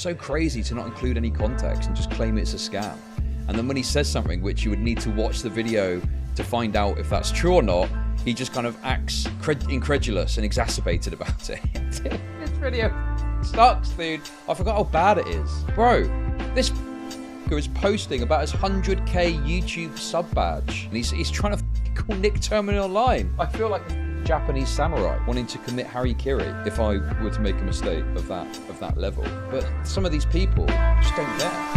so crazy to not include any context and just claim it's a scam. And then when he says something which you would need to watch the video to find out if that's true or not, he just kind of acts incredulous and exacerbated about it. This video sucks, dude. I forgot how bad it is. Bro, this is posting about his 100k YouTube sub badge. And he's trying to call Nick Terminal online. I feel like a Japanese samurai wanting to commit harikiri if I were to make a mistake of that level. But some of these people just don't care.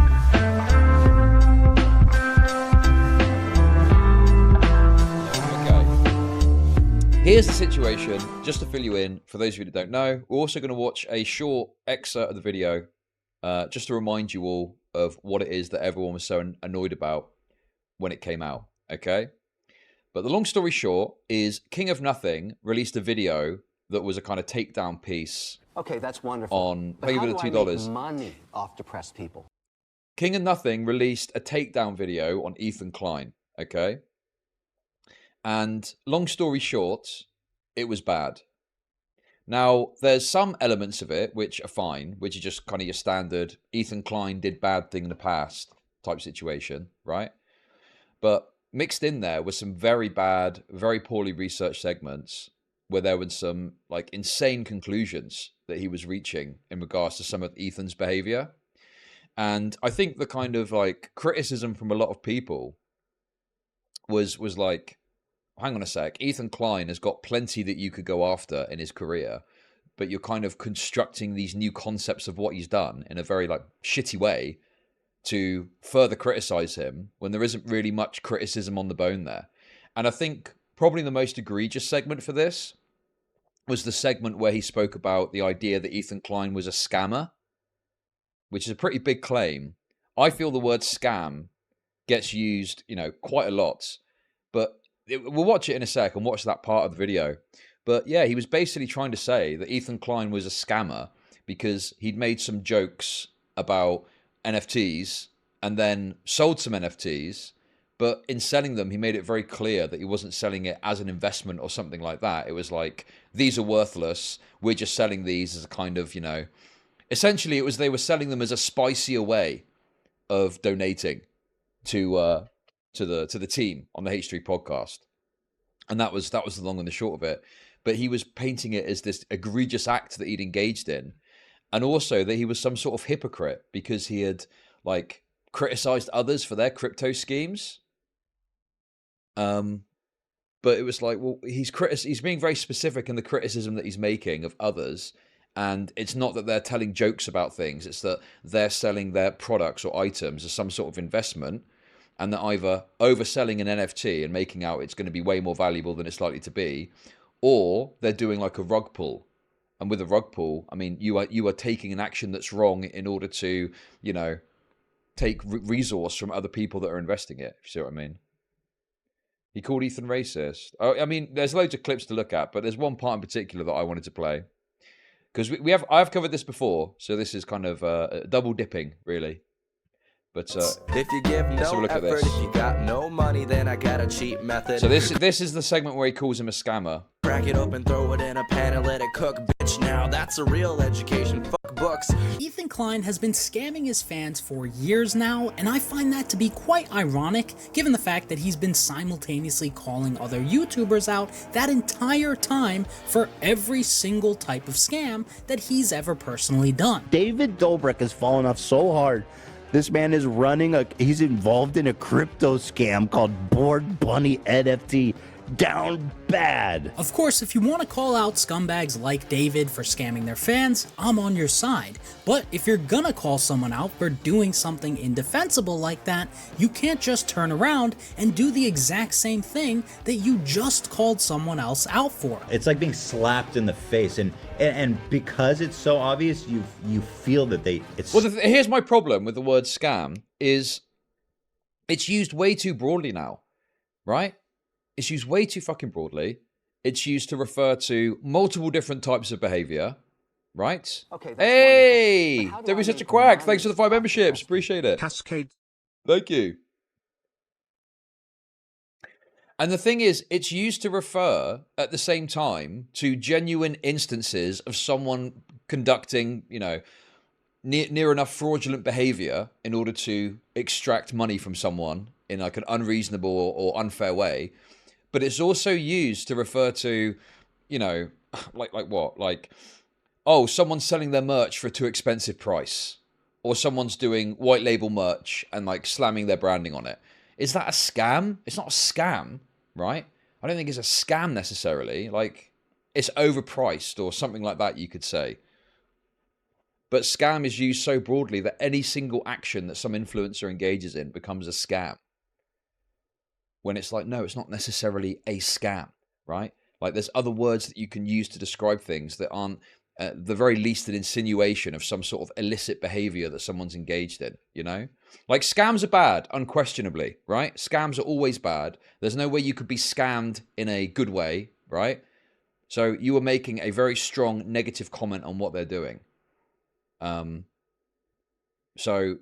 Here's the situation, just to fill you in, for those of you that don't know. We're also going to watch a short excerpt of the video, just to remind you all of what it is that everyone was so annoyed about when it came out, okay? But the long story short is King of Nothing released a video that was a kind of takedown piece. Okay, that's wonderful. On maybe the $2. Make money off depressed people? King of Nothing released a takedown video on Ethan Klein, okay? And long story short, it was bad. Now, there's some elements of it which are fine, which are just kind of your standard Ethan Klein did bad thing in the past type situation, right? But mixed in there was some very bad, very poorly researched segments where there were some like insane conclusions that he was reaching in regards to some of Ethan's behavior. And I think the kind of like criticism from a lot of people was like, hang on a sec, Ethan Klein has got plenty that you could go after in his career, but you're kind of constructing these new concepts of what he's done in a very like shitty way to further criticize him when there isn't really much criticism on the bone there. And I think probably the most egregious segment for this was the segment where he spoke about the idea that Ethan Klein was a scammer, which is a pretty big claim. I feel the word scam gets used, quite a lot, but we'll watch it in a sec and watch that part of the video. But yeah, he was basically trying to say that Ethan Klein was a scammer because he'd made some jokes about NFTs and then sold some NFTs. But in selling them, he made it very clear that he wasn't selling it as an investment or something like that. It was like, these are worthless. We're just selling these as a kind of, essentially it was they were selling them as a spicier way of donating to the team on the H3 podcast. And that was the long and the short of it. But he was painting it as this egregious act that he'd engaged in. And also that he was some sort of hypocrite because he had like criticized others for their crypto schemes. But it was like, well, he's being very specific in the criticism that he's making of others. And it's not that they're telling jokes about things. It's that they're selling their products or items as some sort of investment. And they're either overselling an NFT and making out it's going to be way more valuable than it's likely to be, or they're doing like a rug pull. And with a rug pull, I mean, you are taking an action that's wrong in order to, take resource from other people that are investing it. If you see what I mean? He called Ethan racist. I mean, there's loads of clips to look at, but there's one part in particular that I wanted to play because I've covered this before, so this is kind of double dipping, really. But if you give no effort, if you got no money, then I got a cheap method. So this is the segment where he calls him a scammer. Crack it open, throw it in a pan and let it cook, bitch. Now that's a real education. Fuck books. Ethan Klein has been scamming his fans for years now, and I find that to be quite ironic, given the fact that he's been simultaneously calling other YouTubers out that entire time for every single type of scam that he's ever personally done. David Dobrik has fallen off so hard. This man is he's involved in a crypto scam called Bored Bunny NFT. Down bad. Of course, if you want to call out scumbags like David for scamming their fans, I'm on your side. But if you're gonna call someone out for doing something indefensible like that, you can't just turn around and do the exact same thing that you just called someone else out for. It's like being slapped in the face, and because it's so obvious, you feel that it's... Well, here's my problem with the word scam is it's used way too broadly now, right? It's used way too fucking broadly. It's used to refer to multiple different types of behavior, right? Okay. Hey, don't be such a quack. Thanks for the 5 memberships. Appreciate it. Cascade. Thank you. And the thing is, it's used to refer at the same time to genuine instances of someone conducting, near enough fraudulent behavior in order to extract money from someone in like an unreasonable or unfair way. But it's also used to refer to, you know, like what? Like, oh, someone's selling their merch for a too expensive price. Or someone's doing white label merch and like slamming their branding on it. Is that a scam? It's not a scam, right? I don't think it's a scam necessarily. Like, it's overpriced or something like that, you could say. But scam is used so broadly that any single action that some influencer engages in becomes a scam. When it's like, no, it's not necessarily a scam, right? Like, there's other words that you can use to describe things that aren't, at the very least, an insinuation of some sort of illicit behavior that someone's engaged in, you know? Like, scams are bad, unquestionably, right? Scams are always bad. There's no way you could be scammed in a good way, right? So you were making a very strong negative comment on what they're doing. So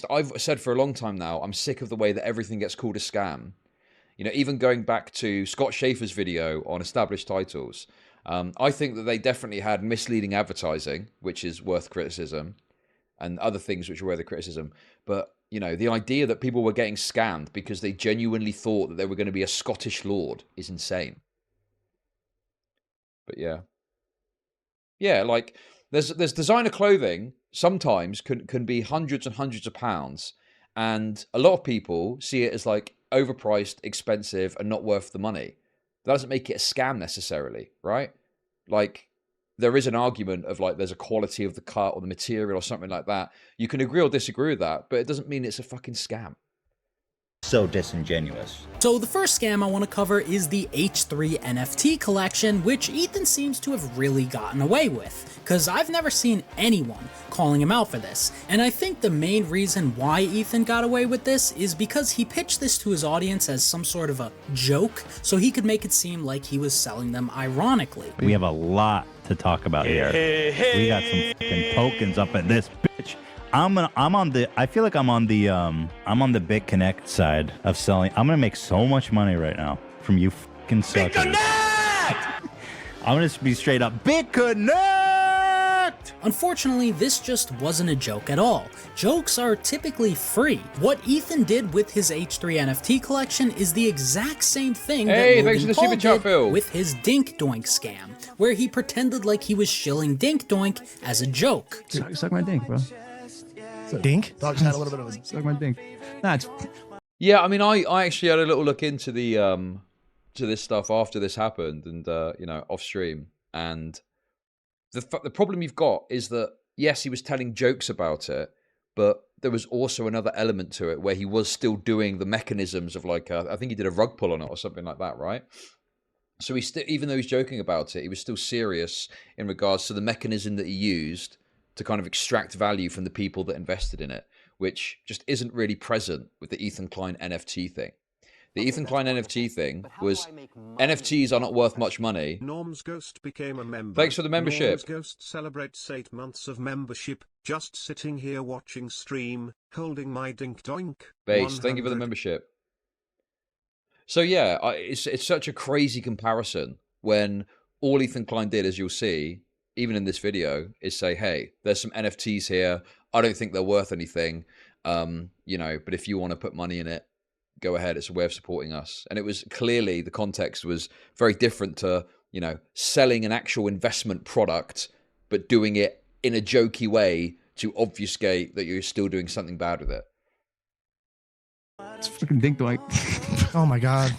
I've said for a long time now, I'm sick of the way that everything gets called a scam. You know, even going back to Scott Schaefer's video on established titles, I think that they definitely had misleading advertising, which is worth criticism, and other things which are worth criticism. But, you know, the idea that people were getting scammed because they genuinely thought that they were going to be a Scottish lord is insane. But yeah. Yeah, like, there's designer clothing sometimes can be hundreds and hundreds of pounds, and a lot of people see it as like overpriced, expensive, and not worth the money. That doesn't make it a scam necessarily, right? Like, there is an argument of like there's a quality of the cut or the material or something like that. You can agree or disagree with that, but it doesn't mean it's a fucking scam. So disingenuous. So the first scam I want to cover is the H3 NFT collection, which Ethan seems to have really gotten away with, because I've never seen anyone calling him out for this. And I think the main reason why Ethan got away with this is because he pitched this to his audience as some sort of a joke, so he could make it seem like he was selling them ironically. We have a lot to talk about here. We got some fucking tokens up in this bitch. I feel like I'm on the BitConnect side of selling. I'm gonna make so much money right now from you fucking suckers. BitConnect! I'm gonna be straight up BitConnect! Unfortunately, this just wasn't a joke at all. Jokes are typically free. What Ethan did with his H3 NFT collection is the exact same thing that Logan Paul did with his Dink Doink scam, where he pretended like he was shilling Dink Doink as a joke. Suck my dink, bro. Dink? Dog just had a little bit of a suck my dink. Yeah, I mean, I actually had a little look into the to this stuff after this happened, and you know, off stream. And the problem you've got is that yes, he was telling jokes about it, but there was also another element to it where he was still doing the mechanisms of like I think he did a rug pull on it or something like that, right? So even though he's joking about it, he was still serious in regards to the mechanism that he used to kind of extract value from the people that invested in it, which just isn't really present with the Ethan Klein NFT thing. The Ethan Klein NFT thing was NFTs are not worth much money. Norm's Ghost became a member. Thanks for the membership. Norm's Ghost celebrates 8 months of membership. Just sitting here watching stream, holding my dink doink. Base, thank you for the membership. So yeah, it's such a crazy comparison when all Ethan Klein did, as you'll see, even in this video, is say, hey, there's some NFTs here. I don't think they're worth anything, you know, but if you want to put money in it, go ahead. It's a way of supporting us. And it was clearly, the context was very different to, you know, selling an actual investment product, but doing it in a jokey way to obfuscate that you're still doing something bad with it. It's freaking Dink Doink. Oh my god.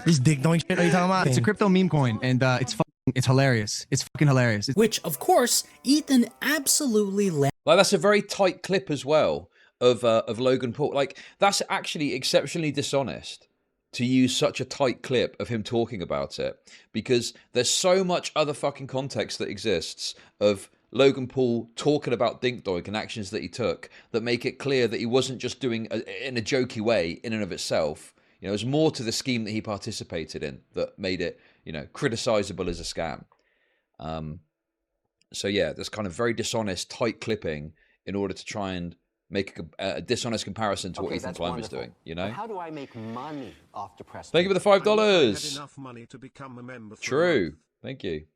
This Dink Doink shit are you talking about? It's a crypto meme coin, and it's hilarious. It's fucking hilarious. Which, of course, Ethan absolutely like, that's a very tight clip as well of Logan Paul. Like, that's actually exceptionally dishonest to use such a tight clip of him talking about it, because there's so much other fucking context that exists of Logan Paul talking about Dink Doink and actions that he took that make it clear that he wasn't just doing in a jokey way in and of itself. You know, there's more to the scheme that he participated in that made it, you know, criticizable as a scam. So yeah, there's kind of very dishonest, tight clipping in order to try and make a dishonest comparison to what Ethan Klein was doing, you know? But how do I make money off depressed Thank you for the $5. Enough money to become a member. True. Thank you.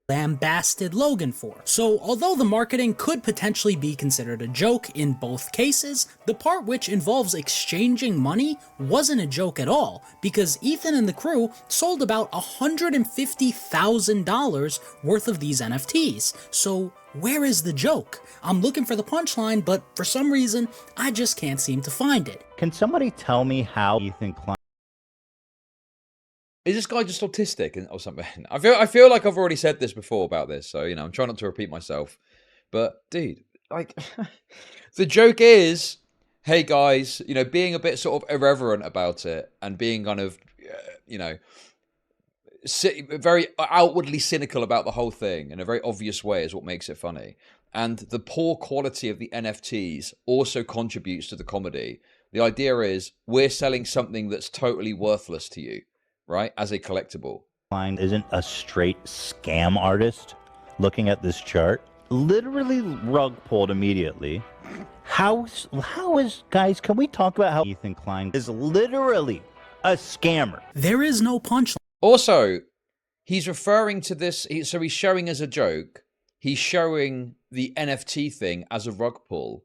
lambasted Logan for. So although the marketing could potentially be considered a joke in both cases, the part which involves exchanging money wasn't a joke at all, because Ethan and the crew sold about $150,000 worth of these NFTs. So where is the joke? I'm looking for the punchline, but for some reason, I just can't seem to find it. Can somebody tell me how Ethan Klein? Is this guy just autistic or something? I feel like I've already said this before about this, so I'm trying not to repeat myself. But dude, like, the joke is, hey guys, being a bit sort of irreverent about it and being kind of, very outwardly cynical about the whole thing in a very obvious way is what makes it funny. And the poor quality of the NFTs also contributes to the comedy. The idea is we're selling something that's totally worthless to you, right? As a collectible. Klein isn't a straight scam artist. Looking at this chart, literally rug pulled immediately. How is, guys, can we talk about how Ethan Klein is literally a scammer? There is no punchline. Also, he's referring to this, so he's showing as a joke, he's showing the NFT thing as a rug pull.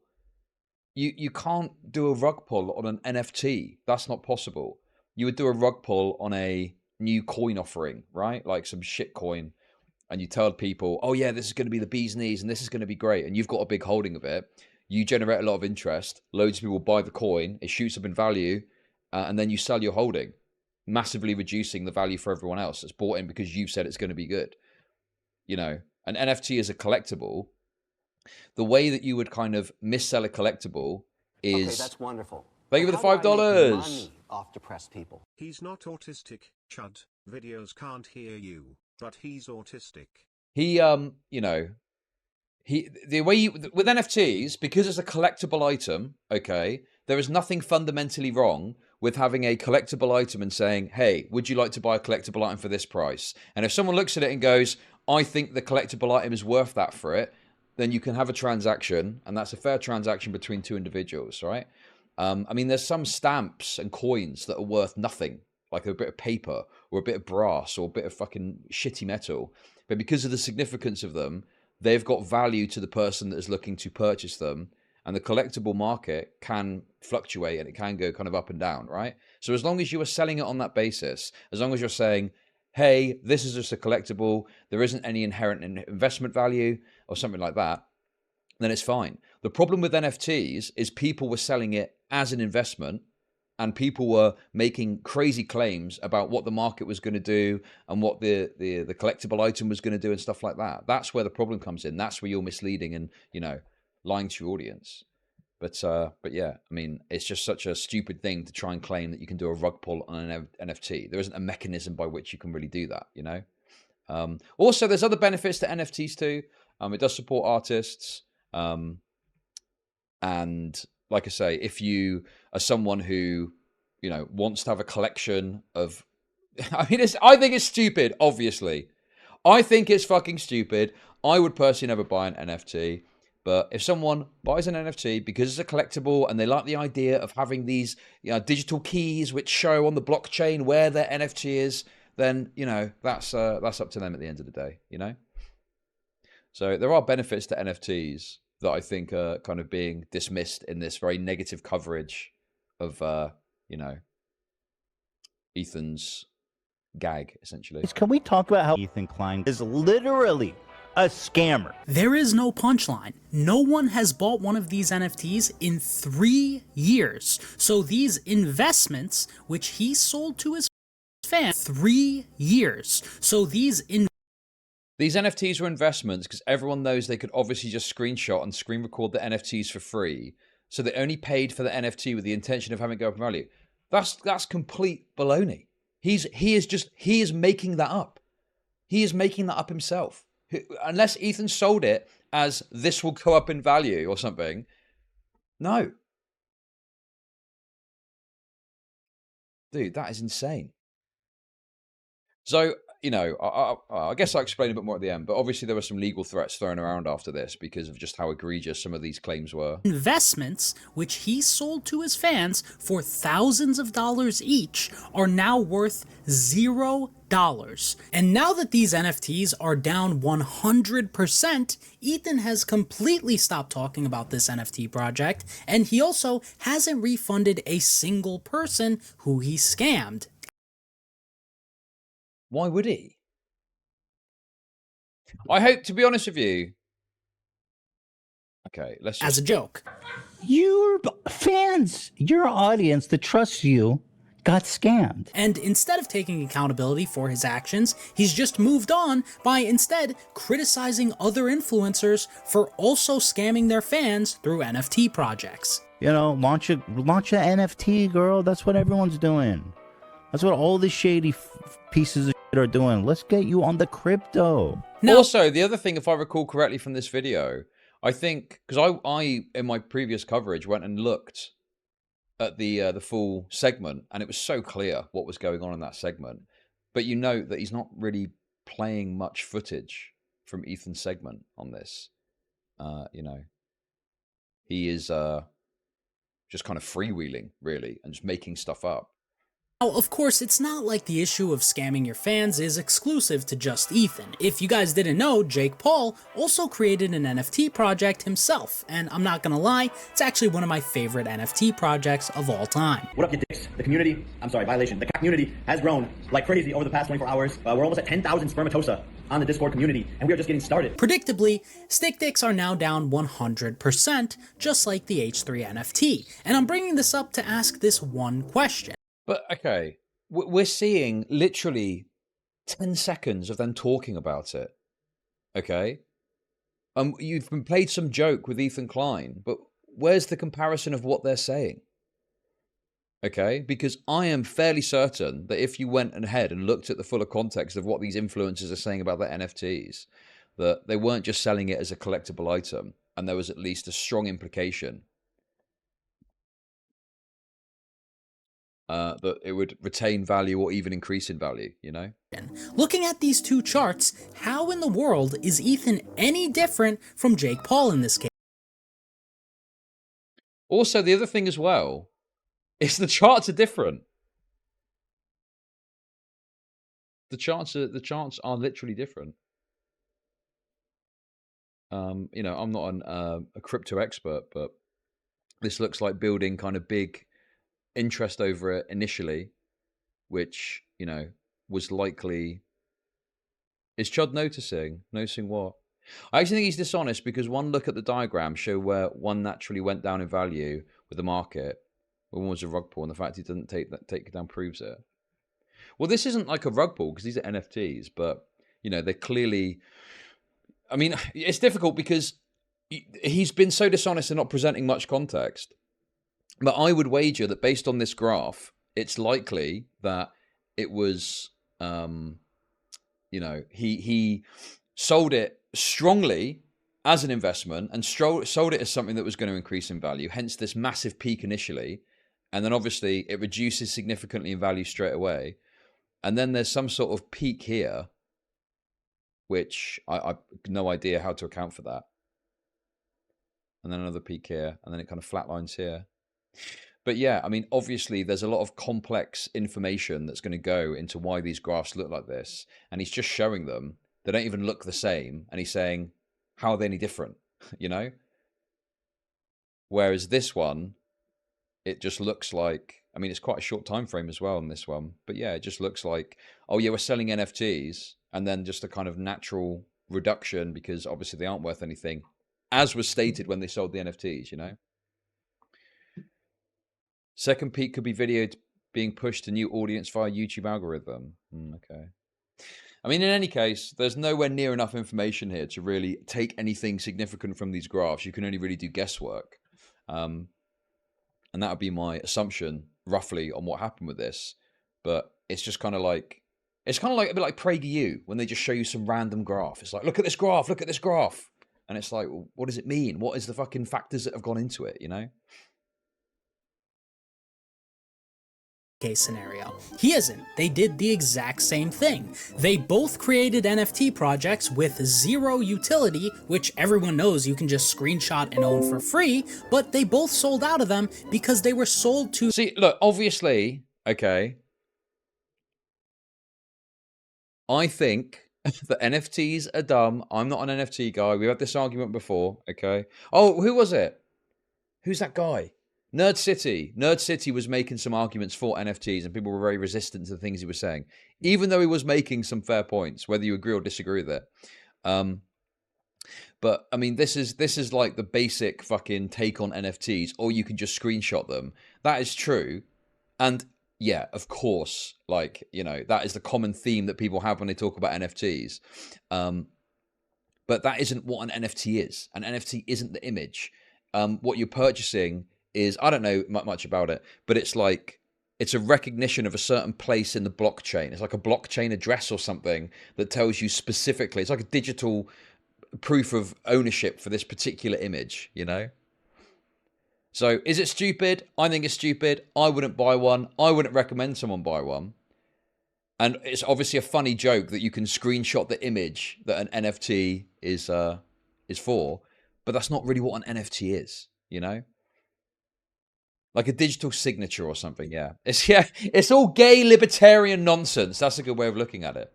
You can't do a rug pull on an NFT. That's not possible. You would do a rug pull on a new coin offering, right? Like some shit coin. And you tell people, oh yeah, this is going to be the bee's knees and this is going to be great. And you've got a big holding of it. You generate a lot of interest. Loads of people buy the coin. It shoots up in value. And then you sell your holding, massively reducing the value for everyone else that's bought in because you've said it's going to be good. An NFT is a collectible. The way that you would kind of missell a collectible is... Okay, that's wonderful. Thank you for the How do I $5. make money off depressed people? He's not autistic, Chud. Videos can't hear you, but he's autistic. The way you, with NFTs, because it's a collectible item, okay, there is nothing fundamentally wrong with having a collectible item and saying, hey, would you like to buy a collectible item for this price? And if someone looks at it and goes, I think the collectible item is worth that for it, then you can have a transaction, and that's a fair transaction between two individuals, right? There's some stamps and coins that are worth nothing, like a bit of paper or a bit of brass or a bit of fucking shitty metal. But because of the significance of them, they've got value to the person that is looking to purchase them. And the collectible market can fluctuate and it can go kind of up and down, right? So as long as you are selling it on that basis, as long as you're saying, hey, this is just a collectible, there isn't any inherent investment value or something like that, then it's fine. The problem with NFTs is people were selling it as an investment and people were making crazy claims about what the market was going to do and what the collectible item was going to do and stuff like that. That's where the problem comes in. That's where you're misleading and, lying to your audience. But yeah, it's just such a stupid thing to try and claim that you can do a rug pull on an NFT. There isn't a mechanism by which you can really do that, Also, there's other benefits to NFTs too. It does support artists. And like I say, if you are someone who, wants to have a collection of, I think it's stupid, obviously. I think it's fucking stupid. I would personally never buy an NFT. But if someone buys an NFT because it's a collectible and they like the idea of having these digital keys which show on the blockchain where their NFT is, then, that's up to them at the end of the day, So there are benefits to NFTs that I think are kind of being dismissed in this very negative coverage of, Ethan's gag, essentially. Can we talk about how Ethan Klein is literally a scammer? There is no punchline. No one has bought one of these NFTs in 3 years. So these investments, which he sold to his fans, 3 years. So these NFTs were investments because everyone knows they could obviously just screenshot and screen record the NFTs for free. So they only paid for the NFT with the intention of having it go up in value. That's complete baloney. He is making that up. He is making that up himself. Unless Ethan sold it as this will go up in value or something. No. Dude, that is insane. So you know, I guess I'll explain a bit more at the end, but obviously there were some legal threats thrown around after this because of just how egregious some of these claims were. Investments, which he sold to his fans for thousands of dollars each, are now worth $0. And now that these NFTs are down 100%, Ethan has completely stopped talking about this NFT project, and he also hasn't refunded a single person who he scammed. Why would he? I hope, to be honest with you. Okay, let's just... As a joke. Your fans, your audience that trusts you, got scammed. And instead of taking accountability for his actions, he's just moved on by instead criticizing other influencers for also scamming their fans through NFT projects. You know, launch a NFT, girl. That's what everyone's doing. That's what all the shady pieces of shit are doing. Let's get you on the crypto. Now, also, the other thing, if I recall correctly from this video, I think, because I in my previous coverage went and looked at the full segment, and it was so clear what was going on in that segment. But you note that he's not really playing much footage from Ethan's segment on this. You know, he is just kind of freewheeling, really, and just making stuff up. Now, of course, it's not like the issue of scamming your fans is exclusive to just Ethan. If you guys didn't know, Jake Paul also created an NFT project himself, and I'm not gonna lie, it's actually one of my favorite NFT projects of all time. What up, you dicks? The community, the community has grown like crazy over the past 24 hours. We're almost at 10,000 spermatosa on the Discord community, and we are just getting started. Predictably, stick dicks are now down 100%, just like the H3 NFT, and I'm bringing this up to ask this one question. But, okay, we're seeing literally 10 seconds of them talking about it, okay? You've been played some joke with Ethan Klein, but where's the comparison of what they're saying? Okay, because I am fairly certain that if you went ahead and looked at the fuller context of what these influencers are saying about their NFTs, that they weren't just selling it as a collectible item, and there was at least a strong implication that it would retain value or even increase in value, you know? Looking at these two charts, how in the world is Ethan any different from Jake Paul in this case? Also, the other thing as well is the charts are different. The charts are literally different. You know, I'm not a crypto expert, but this looks like building kind of big interest over it initially, which, you know, was likely... Is Chud noticing what? I actually think he's dishonest, because one look at the diagram show where one naturally went down in value with the market, one was a rug pull, and the fact he didn't take it down proves it. Well, this isn't like a rug pull because these are NFTs, but, you know, they're clearly... I mean, it's difficult because he's been so dishonest in not presenting much context. But I would wager that based on this graph, it's likely that it was, you know, he sold it strongly as an investment and sold it as something that was going to increase in value, hence this massive peak initially. And then obviously it reduces significantly in value straight away. And then there's some sort of peak here, which I've no idea how to account for that. And then another peak here, and then it kind of flatlines here. But yeah, I mean, obviously there's a lot of complex information that's going to go into why these graphs look like this. And he's just showing them. They don't even look the same. And he's saying, how are they any different? You know? Whereas this one, it just looks like, I mean, it's quite a short time frame as well on this one. But yeah, it just looks like, oh yeah, we're selling NFTs. And then just a kind of natural reduction because obviously they aren't worth anything, as was stated when they sold the NFTs, you know? Second peak could be video being pushed to new audience via YouTube algorithm. Okay. I mean, in any case, there's nowhere near enough information here to really take anything significant from these graphs. You can only really do guesswork. And that would be my assumption, roughly, on what happened with this. But it's just kind of like, it's kind of like a bit like PragerU, when they just show you some random graph. It's like, look at this graph, look at this graph. And it's like, well, what does it mean? What is the fucking factors that have gone into it, you know? case scenario. He isn't. They did the exact same thing. They both created NFT projects with zero utility, which everyone knows you can just screenshot and own for free, but they both sold out of them because they were sold to... See, look, obviously, okay, I think that NFTs are dumb. I'm not an NFT guy. We've had this argument before, okay? Oh, who was it? Who's that guy? Nerd City. Nerd City was making some arguments for NFTs, and people were very resistant to the things he was saying, even though he was making some fair points, whether you agree or disagree with it. But I mean, this is like the basic fucking take on NFTs, or you can just screenshot them. That is true, and yeah, of course, like, you know, that is the common theme that people have when they talk about NFTs. But that isn't what an NFT is. An NFT isn't the image. What you're purchasing is, I don't know much about it, but it's like, it's a recognition of a certain place in the blockchain. It's like a blockchain address or something that tells you specifically. It's like a digital proof of ownership for this particular image, you know? So is it stupid? I think it's stupid. I wouldn't buy one. I wouldn't recommend someone buy one. And it's obviously a funny joke that you can screenshot the image that an NFT is for, but that's not really what an NFT is, you know? Like a digital signature or something, yeah. It's all gay libertarian nonsense. That's a good way of looking at it.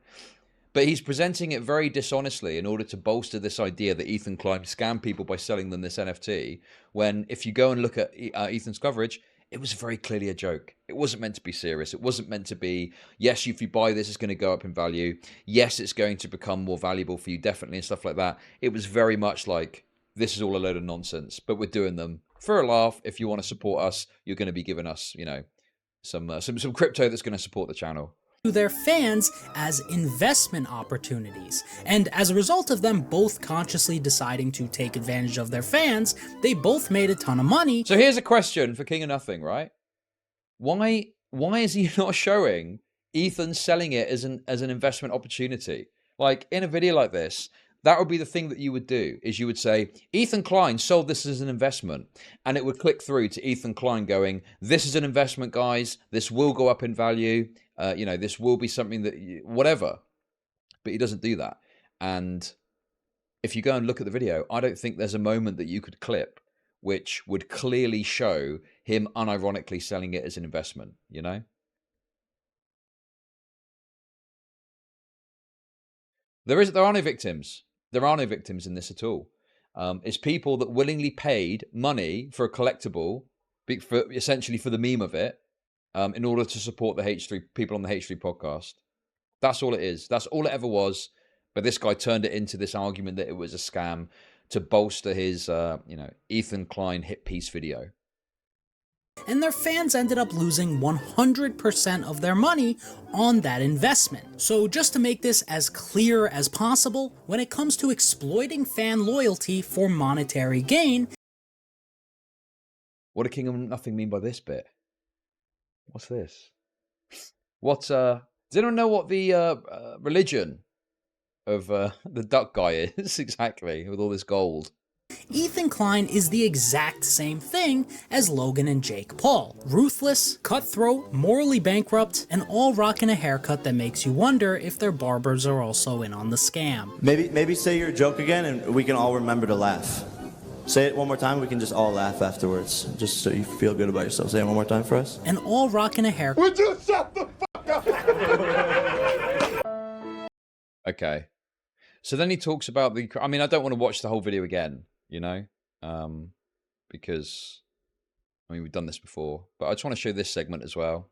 But he's presenting it very dishonestly in order to bolster this idea that Ethan Klein scammed people by selling them this NFT, when if you go and look at Ethan's coverage, it was very clearly a joke. It wasn't meant to be serious. It wasn't meant to be, yes, if you buy this, it's going to go up in value. Yes, it's going to become more valuable for you, definitely, and stuff like that. It was very much like, this is all a load of nonsense, but we're doing them for a laugh. If you want to support us, you're going to be giving us, you know, some crypto that's going to support the channel. To their fans as investment opportunities. And as a result of them both consciously deciding to take advantage of their fans, they both made a ton of money. So here's a question for King of Nothing, right? Why is he not showing Ethan selling it as an investment opportunity? Like in a video like this, that would be the thing that you would do, is you would say, Ethan Klein sold this as an investment. And it would click through to Ethan Klein going, this is an investment, guys. This will go up in value. You know, this will be something that, whatever. But he doesn't do that. And if you go and look at the video, I don't think there's a moment that you could clip which would clearly show him unironically selling it as an investment, you know? There are no victims. There are no victims in this at all. It's people that willingly paid money for a collectible, essentially for the meme of it, in order to support the H3 people on the H3 podcast. That's all it is. That's all it ever was. But this guy turned it into this argument that it was a scam to bolster his, you know, Ethan Klein hit piece video. And their fans ended up losing 100% of their money on that investment. So just to make this as clear as possible, when it comes to exploiting fan loyalty for monetary gain... What did King of Nothing mean by this bit? What's this? Does anyone know what the religion of the duck guy is exactly, with all this gold? Ethan Klein is the exact same thing as Logan and Jake Paul. Ruthless, cutthroat, morally bankrupt, and all rocking a haircut that makes you wonder if their barbers are also in on the scam. Maybe say your joke again and we can all remember to laugh. Say it one more time, we can just all laugh afterwards, just so you feel good about yourself. Say it one more time for us. And all rocking a haircut. Would you shut the fuck up? Okay. So then he talks about the... I mean, I don't want to watch the whole video again, you know? Because, I mean, we've done this before. But I just want to show this segment as well.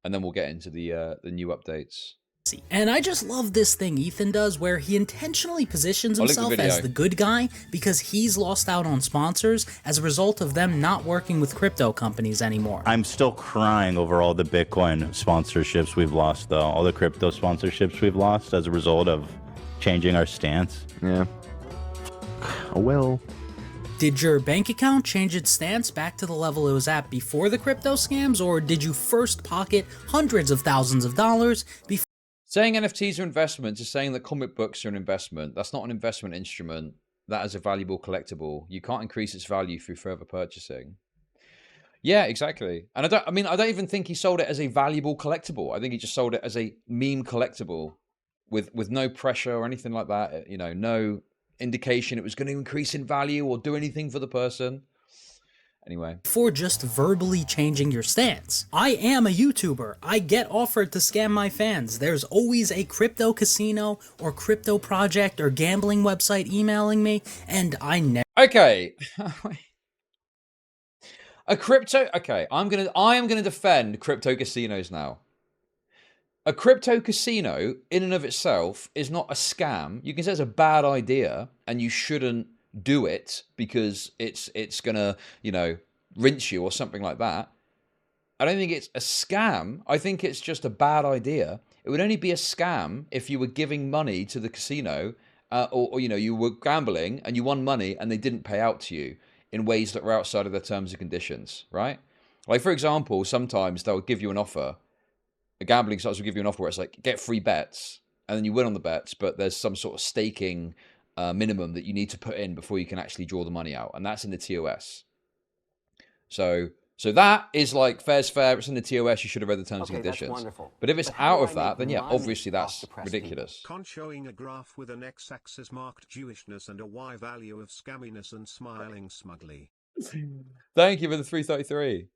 And then we'll get into the new updates. And I just love this thing Ethan does where he intentionally positions himself as the good guy because he's lost out on sponsors as a result of them not working with crypto companies anymore. I'm still crying over all the Bitcoin sponsorships we've lost, though. All the crypto sponsorships we've lost as a result of changing our stance. Yeah. Oh, well. Did your bank account change its stance back to the level it was at before the crypto scams, or did you first pocket hundreds of thousands of dollars before... Saying NFTs are investments is saying that comic books are an investment. That's not an investment instrument. That is a valuable collectible. You can't increase its value through further purchasing. Yeah, exactly. And I don't even think he sold it as a valuable collectible. I think he just sold it as a meme collectible with no pressure or anything like that. You know, no indication it was going to increase in value or do anything for the person. Anyway. For just verbally changing your stance. I am a YouTuber. I get offered to scam my fans. There's always a crypto casino or crypto project or gambling website emailing me, and I never... Okay. Okay, I am gonna defend crypto casinos now. A crypto casino in and of itself is not a scam. You can say it's a bad idea and you shouldn't do it because it's gonna, you know, rinse you or something like that. I don't think it's a scam. I think it's just a bad idea. It would only be a scam if you were giving money to the casino or you know, you were gambling and you won money and they didn't pay out to you in ways that were outside of their terms and conditions, right? Like, for example, sometimes they'll give you an offer. A gambling site will give you an offer where it's like, get free bets, and then you win on the bets, but there's some sort of staking minimum that you need to put in before you can actually draw the money out, and that's in the TOS. So that is like, fair's fair, it's in the TOS, you should have read the terms and conditions. That's wonderful. But if it's out of that, then yeah, obviously that's ridiculous. Con showing a graph with an x-axis marked Jewishness and a y value of scamminess and smiling smugly. Thank you for the 333.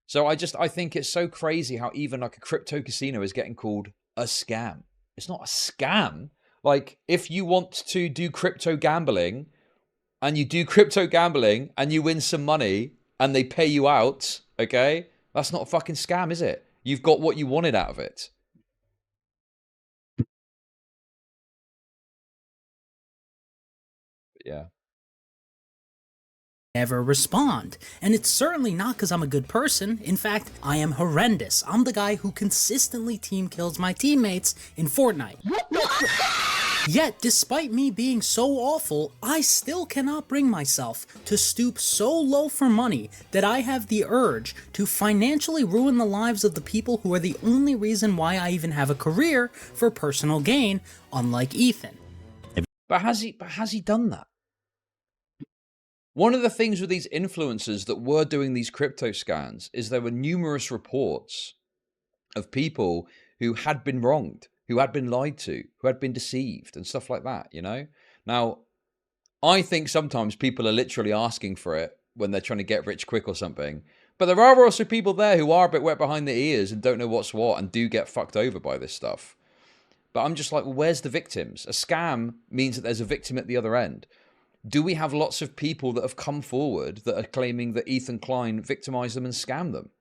So I think it's so crazy how even like a crypto casino is getting called a scam. It's not a scam. Like, if you want to do crypto gambling and you do crypto gambling and you win some money and they pay you out, okay? That's not a fucking scam, is it? You've got what you wanted out of it. But yeah. Never respond. And it's certainly not because I'm a good person. In fact, I am horrendous. I'm the guy who consistently team kills my teammates in Fortnite. Yet, despite me being so awful, I still cannot bring myself to stoop so low for money that I have the urge to financially ruin the lives of the people who are the only reason why I even have a career for personal gain, unlike Ethan. But has he done that? One of the things with these influencers that were doing these crypto scans is there were numerous reports of people who had been wronged, who had been lied to, who had been deceived and stuff like that, you know? Now, I think sometimes people are literally asking for it when they're trying to get rich quick or something. But there are also people there who are a bit wet behind their ears and don't know what's what and do get fucked over by this stuff. But I'm just like, well, where's the victims? A scam means that there's a victim at the other end. Do we have lots of people that have come forward that are claiming that Ethan Klein victimized them and scammed them?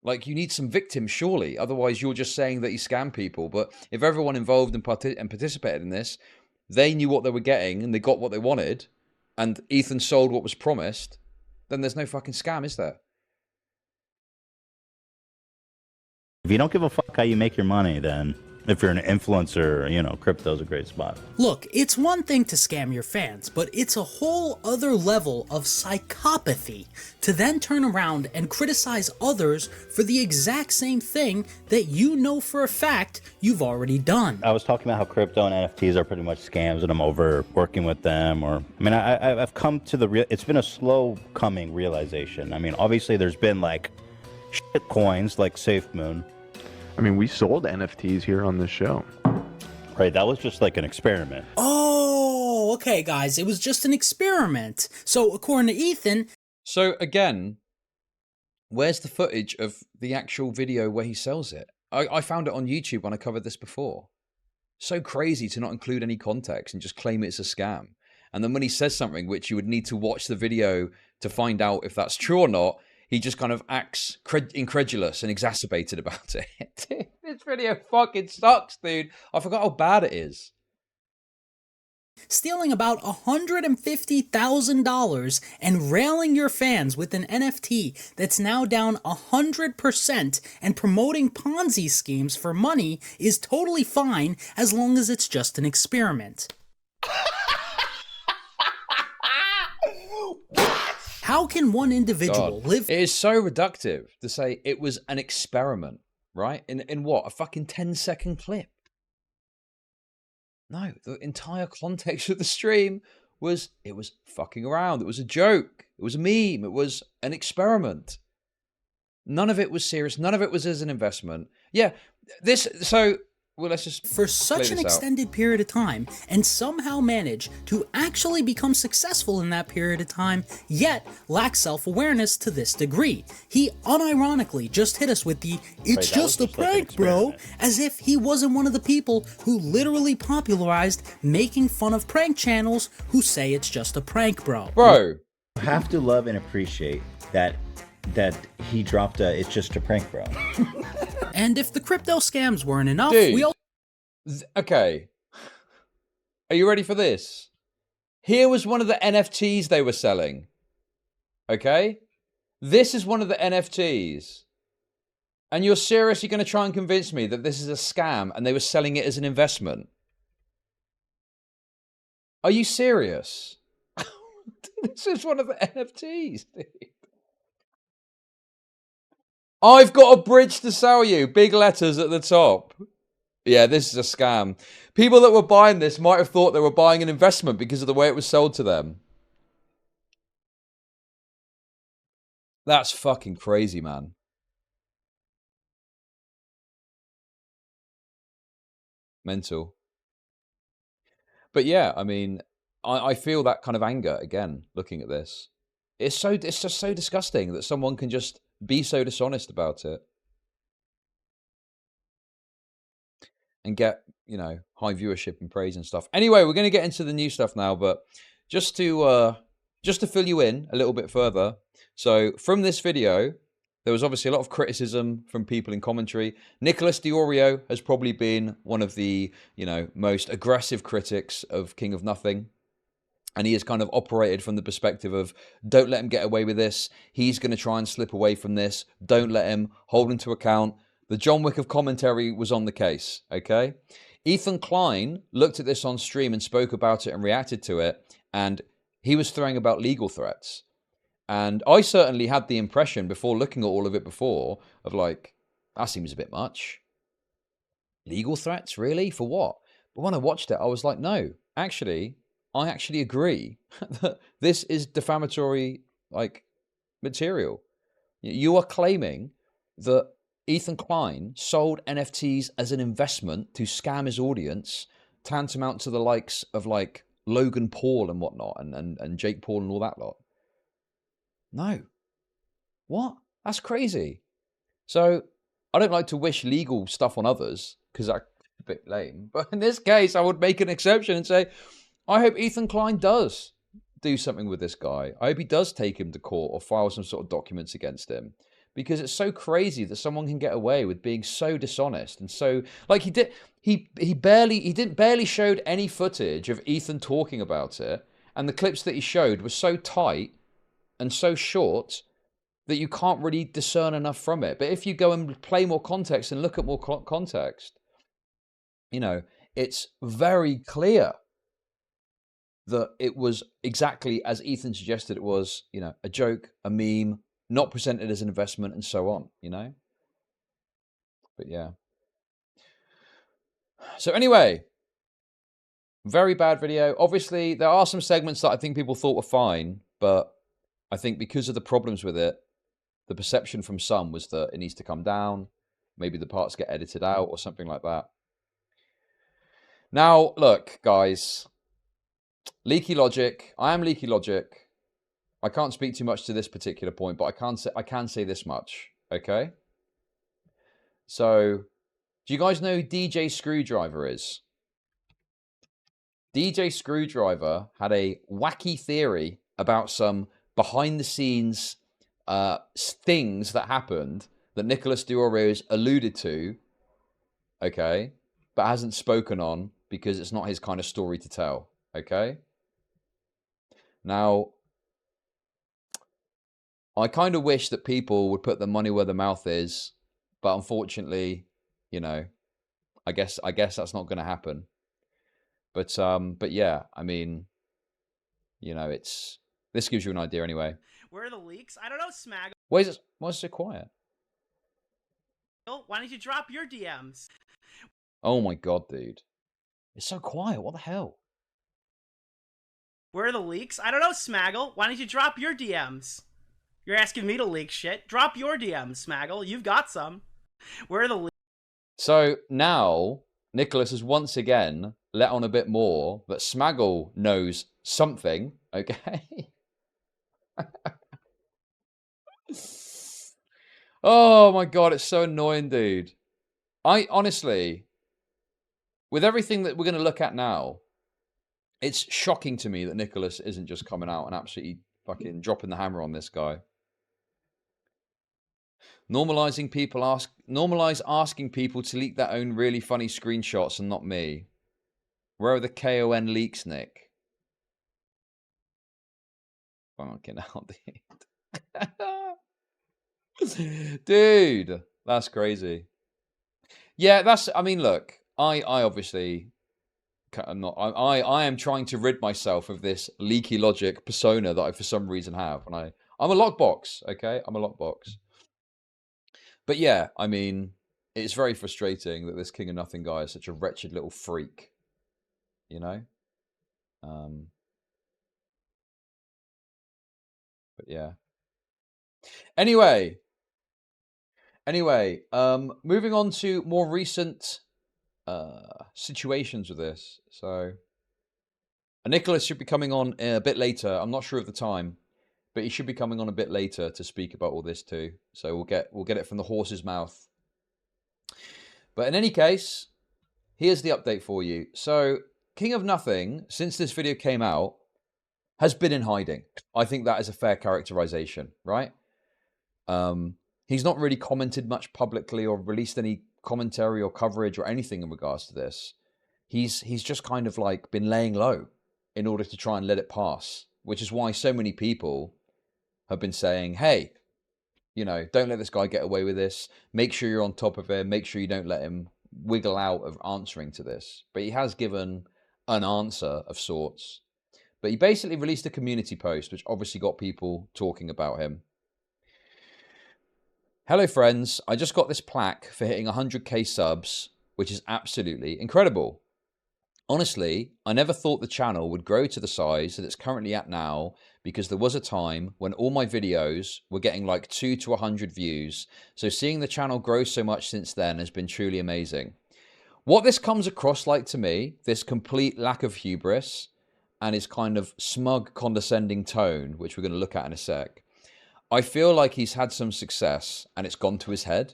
Like, you need some victims, surely. Otherwise, you're just saying that you scam people. But if everyone involved and participated in this, they knew what they were getting and they got what they wanted, and Ethan sold what was promised, then there's no fucking scam, is there? If you don't give a fuck how you make your money, then if you're an influencer, you know, crypto's a great spot. Look, it's one thing to scam your fans, but it's a whole other level of psychopathy to then turn around and criticize others for the exact same thing that you know for a fact you've already done. I was talking about how crypto and NFTs are pretty much scams and I'm over working with them. Or, I mean, I've come to the real, it's been a slow coming realization. I mean, obviously there's been like shit coins like SafeMoon. I mean, we sold NFTs here on this show. Right, that was just like an experiment. Oh, okay, guys, it was just an experiment. So, according to Ethan... So, again, where's the footage of the actual video where he sells it? I found it on YouTube when I covered this before. So crazy to not include any context and just claim it's a scam. And then when he says something which you would need to watch the video to find out if that's true or not, he just kind of acts incredulous and exacerbated about it. Dude, this video fucking sucks, dude. I forgot how bad it is. Stealing about $150,000 and railing your fans with an NFT that's now down 100% and promoting Ponzi schemes for money is totally fine as long as it's just an experiment. How can one individual live... It is so reductive to say it was an experiment, right? In what? A fucking 10-second clip? No, the entire context of the stream was it was fucking around. It was a joke. It was a meme. It was an experiment. None of it was serious. None of it was as an investment. Yeah, well, let's just for such an extended period of time and somehow manage to actually become successful in that period of time, yet lack self-awareness to this degree. He unironically just hit us with the "it's just a prank, bro," as if he wasn't one of the people who literally popularized making fun of prank channels who say it's just a prank, bro. You have to love and appreciate that he dropped a "it's just a prank, bro." And if the crypto scams weren't enough, Dude, okay. Are you ready for this? Here was one of the NFTs they were selling. Okay? This is one of the NFTs. And you're seriously going to try and convince me that this is a scam and they were selling it as an investment? Are you serious? This is one of the NFTs, dude. I've got a bridge to sell you. Big letters at the top. Yeah, this is a scam. People that were buying this might have thought they were buying an investment because of the way it was sold to them. That's fucking crazy, man. Mental. But yeah, I mean, I feel that kind of anger again, looking at this. It's just so disgusting that someone can just be so dishonest about it and get, you know, high viewership and praise and stuff. Anyway, we're going to get into the new stuff now, but just to fill you in a little bit further. So from this video, there was obviously a lot of criticism from people in commentary. Nicholas Diorio has probably been one of the, you know, most aggressive critics of King of Nothing. And he has kind of operated from the perspective of, don't let him get away with this. He's going to try and slip away from this. Don't let him. Hold him to account. The John Wick of commentary was on the case, okay? Ethan Klein looked at this on stream and spoke about it and reacted to it. And he was throwing about legal threats. And I certainly had the impression, before looking at all of it before, of like, that seems a bit much. Legal threats? Really? For what? But when I watched it, I was like, no, actually, I actually agree that this is defamatory, like, material. You are claiming that Ethan Klein sold NFTs as an investment to scam his audience, tantamount to the likes of, like, Logan Paul and whatnot, and Jake Paul and all that lot. No. What? That's crazy. So, I don't like to wish legal stuff on others, because that's a bit lame. But in this case, I would make an exception and say, I hope Ethan Klein does do something with this guy. I hope he does take him to court or file some sort of documents against him. Because it's so crazy that someone can get away with being so dishonest and so, like, he barely showed any footage of Ethan talking about it, and the clips that he showed were so tight and so short that you can't really discern enough from it. But if you go and play more context and look at more context, you know, it's very clear that it was exactly as Ethan suggested it was, you know, a joke, a meme, not presented as an investment, and so on, you know? But yeah. So anyway, very bad video. Obviously, there are some segments that I think people thought were fine, but I think because of the problems with it, the perception from some was that it needs to come down. Maybe the parts get edited out or something like that. Now, look, guys. Leaky Logic. I am Leaky Logic. I can't speak too much to this particular point, but I can say this much, okay? So, do you guys know who DJ Screwdriver is? DJ Screwdriver had a wacky theory about some behind-the-scenes things that happened that Nicholas Diorio alluded to, okay, but hasn't spoken on because it's not his kind of story to tell, okay? Now, I kind of wish that people would put their money where their mouth is, but unfortunately, you know, I guess that's not going to happen. But yeah, I mean, you know, this gives you an idea anyway. Where are the leaks? I don't know, Smag. Why is it so quiet? Why don't you drop your DMs? Oh my god, dude. It's so quiet. What the hell? Where are the leaks? I don't know, Smaggle. Why don't you drop your DMs? You're asking me to leak shit. Drop your DMs, Smaggle. You've got some. Where are the leaks? So now Nicholas has once again let on a bit more that Smaggle knows something, okay? Oh my god, it's so annoying, dude. I honestly, with everything that we're going to look at now, it's shocking to me that Nicholas isn't just coming out and absolutely fucking dropping the hammer on this guy. Normalize asking people to leak their own really funny screenshots and not me. Where are the KON leaks, Nick? Fucking hell, dude. Dude, that's crazy. Yeah, I mean, look, I obviously I'm not. I am trying to rid myself of this leaky logic persona that I for some reason have, and I'm a lockbox. Okay, I'm a lockbox. But yeah, I mean, it's very frustrating that this King of Nothing guy is such a wretched little freak. You know. But yeah. Anyway, moving on to more recent situations with this. So, Nicholas should be coming on a bit later. I'm not sure of the time, but he should be coming on a bit later to speak about all this too. So we'll get it from the horse's mouth. But in any case, here's the update for you. So, King of Nothing, since this video came out, has been in hiding. I think that is a fair characterization, right? He's not really commented much publicly or released any commentary or coverage or anything in regards to this. He's just kind of like been laying low in order to try and let it pass, which is why so many people have been saying, hey, you know, don't let this guy get away with this. Make sure you're on top of him. Make sure you don't let him wiggle out of answering to this. But he has given an answer of sorts. But he basically released a community post, which obviously got people talking about him. Hello, friends. I just got this plaque for hitting 100k subs, which is absolutely incredible. Honestly, I never thought the channel would grow to the size that it's currently at now, because there was a time when all my videos were getting like 2 to 100 views. So seeing the channel grow so much since then has been truly amazing. What this comes across like to me, this complete lack of hubris and his kind of smug, condescending tone, which we're going to look at in a sec, I feel like he's had some success and it's gone to his head,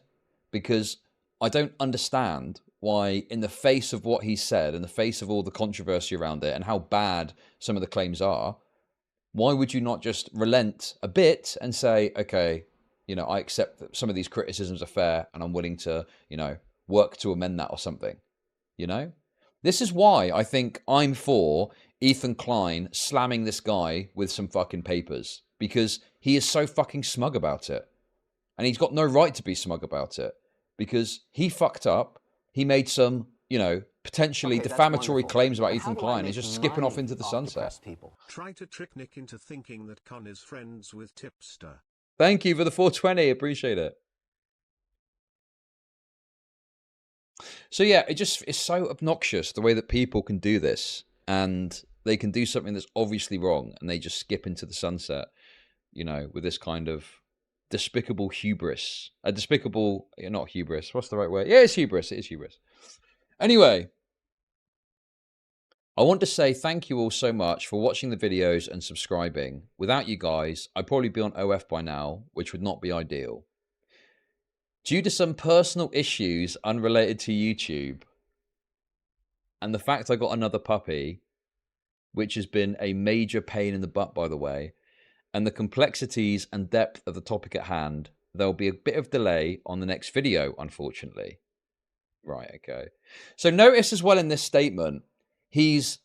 because I don't understand why, in the face of what he said, in the face of all the controversy around it and how bad some of the claims are, why would you not just relent a bit and say, okay, you know, I accept that some of these criticisms are fair and I'm willing to, you know, work to amend that or something, you know? This is why I think I'm for Ethan Klein slamming this guy with some fucking papers, because he is so fucking smug about it. And he's got no right to be smug about it, because he fucked up. He made some, you know, potentially defamatory claims about Ethan Klein. He's just skipping off into the sunset. Try to trick Nick into thinking that Con is friends with Tipster. Thank you for the 420. Appreciate it. So yeah, it's so obnoxious the way that people can do this, and they can do something that's obviously wrong and they just skip into the sunset, you know, with this kind of despicable hubris. Not hubris. What's the right word? Yeah, it's hubris. It is hubris. Anyway, I want to say thank you all so much for watching the videos and subscribing. Without you guys, I'd probably be on OF by now, which would not be ideal. Due to some personal issues unrelated to YouTube, and the fact I got another puppy, which has been a major pain in the butt, by the way, and the complexities and depth of the topic at hand, there'll be a bit of delay on the next video, unfortunately. Right, okay. So notice as well in this statement, he's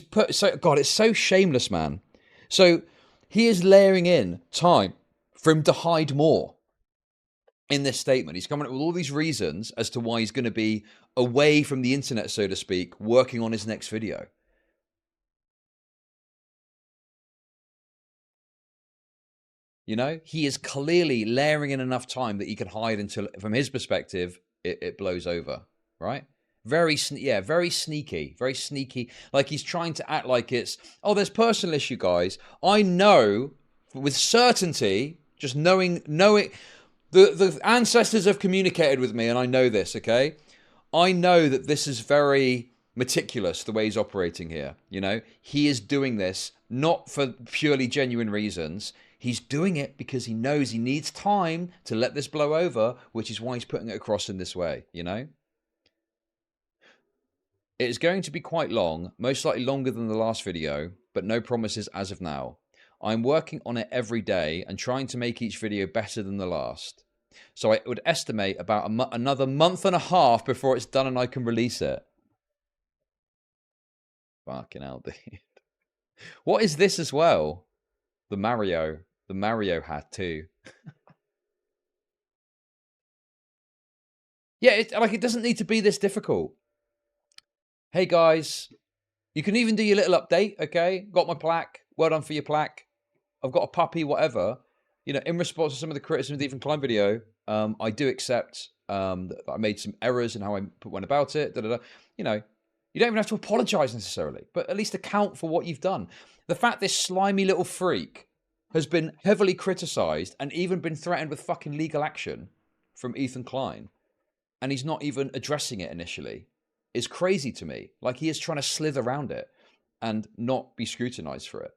put, so God, it's so shameless, man. So he is layering in time for him to hide more in this statement. He's coming up with all these reasons as to why he's going to be away from the internet, so to speak, working on his next video. You know, he is clearly layering in enough time that he can hide until, from his perspective, it blows over, right? Very sneaky, very sneaky. Like he's trying to act like it's, oh, there's personal issue, guys. I know with certainty, just knowing the ancestors have communicated with me, and I know this, okay? I know that this is very meticulous, the way he's operating here, you know? He is doing this not for purely genuine reasons. He's doing it because he knows he needs time to let this blow over, which is why he's putting it across in this way, you know? It is going to be quite long, most likely longer than the last video, but no promises as of now. I'm working on it every day and trying to make each video better than the last. So I would estimate about another month and a half before it's done and I can release it. Fucking hell, dude. What is this as well? The Mario hat too. Yeah, it doesn't need to be this difficult. Hey guys, you can even do your little update, okay? Got my plaque. Well done for your plaque. I've got a puppy, whatever. You know, in response to some of the criticism of the Ethan Klein video, I do accept that I made some errors in how I went about it. You know, you don't even have to apologize necessarily, but at least account for what you've done. The fact this slimy little freak has been heavily criticized and even been threatened with fucking legal action from Ethan Klein, and he's not even addressing it initially, is crazy to me. Like he is trying to slither around it and not be scrutinized for it.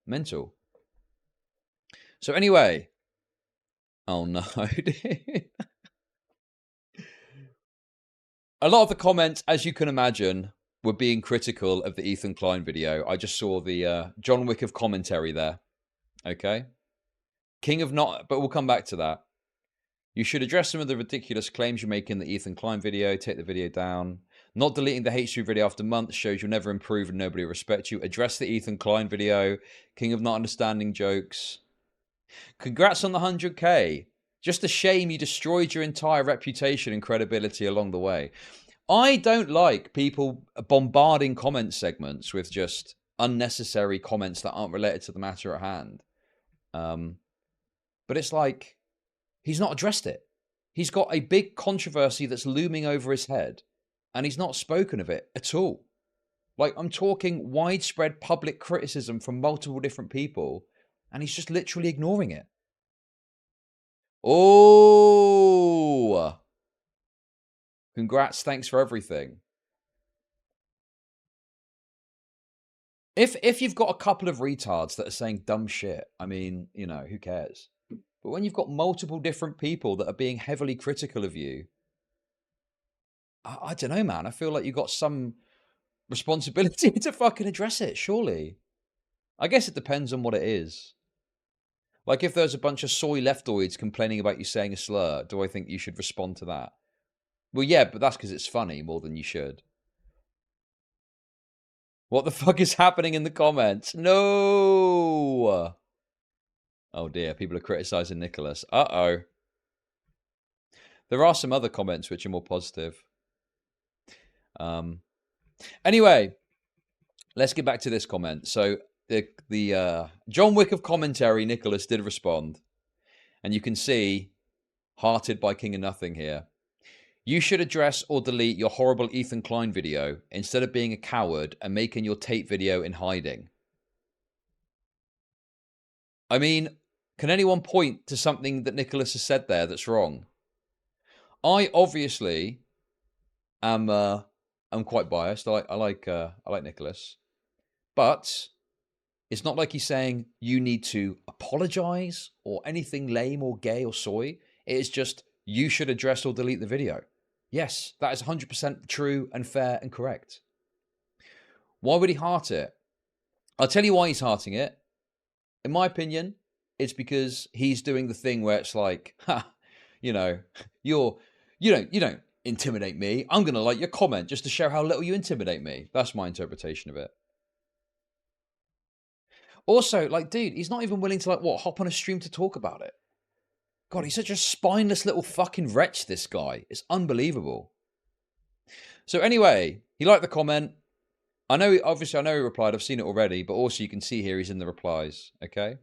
Mental. So anyway, oh no, dude. A lot of the comments, as you can imagine, were being critical of the Ethan Klein video. I just saw the John Wick of commentary there. Okay. King of not, but we'll come back to that. You should address some of the ridiculous claims you make in the Ethan Klein video. Take the video down. Not deleting the hate stream video after months shows you'll never improve and nobody will respect you. Address the Ethan Klein video. King of not understanding jokes. Congrats on the 100K. Just a shame you destroyed your entire reputation and credibility along the way. I don't like people bombarding comment segments with just unnecessary comments that aren't related to the matter at hand. But it's like, he's not addressed it. He's got a big controversy that's looming over his head, and he's not spoken of it at all. Like, I'm talking widespread public criticism from multiple different people, and he's just literally ignoring it. Oh! Congrats, thanks for everything. If you've got a couple of retards that are saying dumb shit, I mean, you know, who cares? But when you've got multiple different people that are being heavily critical of you, I don't know, man. I feel like you've got some responsibility to fucking address it, surely. I guess it depends on what it is. Like, if there's a bunch of soy leftoids complaining about you saying a slur, do I think you should respond to that? Well, yeah, but that's because it's funny more than you should. What the fuck is happening in the comments? No! Oh dear, people are criticizing Nicholas. Uh-oh. There are some other comments which are more positive. Anyway, let's get back to this comment. So, the John Wick of commentary, Nicholas did respond. And you can see, hearted by King of Nothing here. You should address or delete your horrible Ethan Klein video instead of being a coward and making your Tate video in hiding. I mean, can anyone point to something that Nicholas has said there that's wrong? I obviously am quite biased. I like Nicholas, but it's not like he's saying you need to apologize or anything lame or gay or soy. It is just you should address or delete the video. Yes, that is 100% true and fair and correct. Why would he heart it? I'll tell you why he's hearting it. In my opinion, it's because he's doing the thing where it's like, ha, you know, you don't intimidate me. I'm going to like your comment just to show how little you intimidate me. That's my interpretation of it. Also, like, dude, he's not even willing to, like, hop on a stream to talk about it. God, he's such a spineless little fucking wretch, this guy. It's unbelievable. So anyway, he liked the comment. I know he replied. I've seen it already, but also you can see here he's in the replies, okay?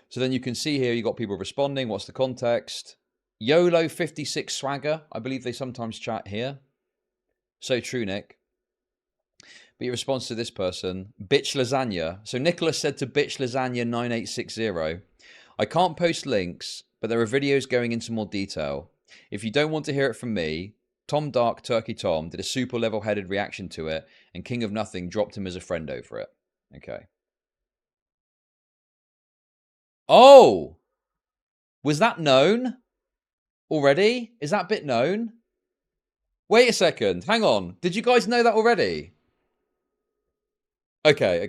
So then you can see here you got people responding. What's the context? YOLO56 Swagger. I believe they sometimes chat here. So true, Nick. But your response to this person, bitch lasagna. So Nicholas said to bitch lasagna 9860, I can't post links, but there are videos going into more detail. If you don't want to hear it from me, Tom Dark Turkey Tom did a super level-headed reaction to it, and King of Nothing dropped him as a friend over it. Okay. Oh! Was that known already? Is that bit known? Wait a second. Hang on. Did you guys know that already? Okay. I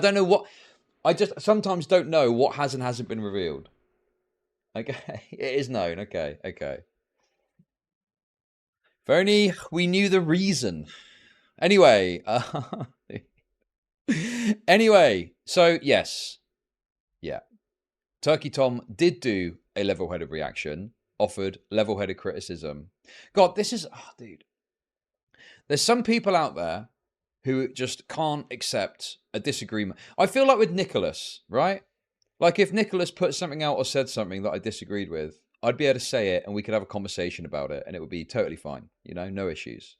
don't know what... I just sometimes don't know what has and hasn't been revealed. Okay. It is known. Okay. If only we knew the reason. Anyway. Anyway. So, yes. Yeah. Turkey Tom did do a level-headed reaction. Offered level-headed criticism. God, this is... Oh, dude. There's some people out there who just can't accept a disagreement. I feel like with Nicholas, right? Like if Nicholas put something out or said something that I disagreed with, I'd be able to say it and we could have a conversation about it and it would be totally fine. You know, no issues.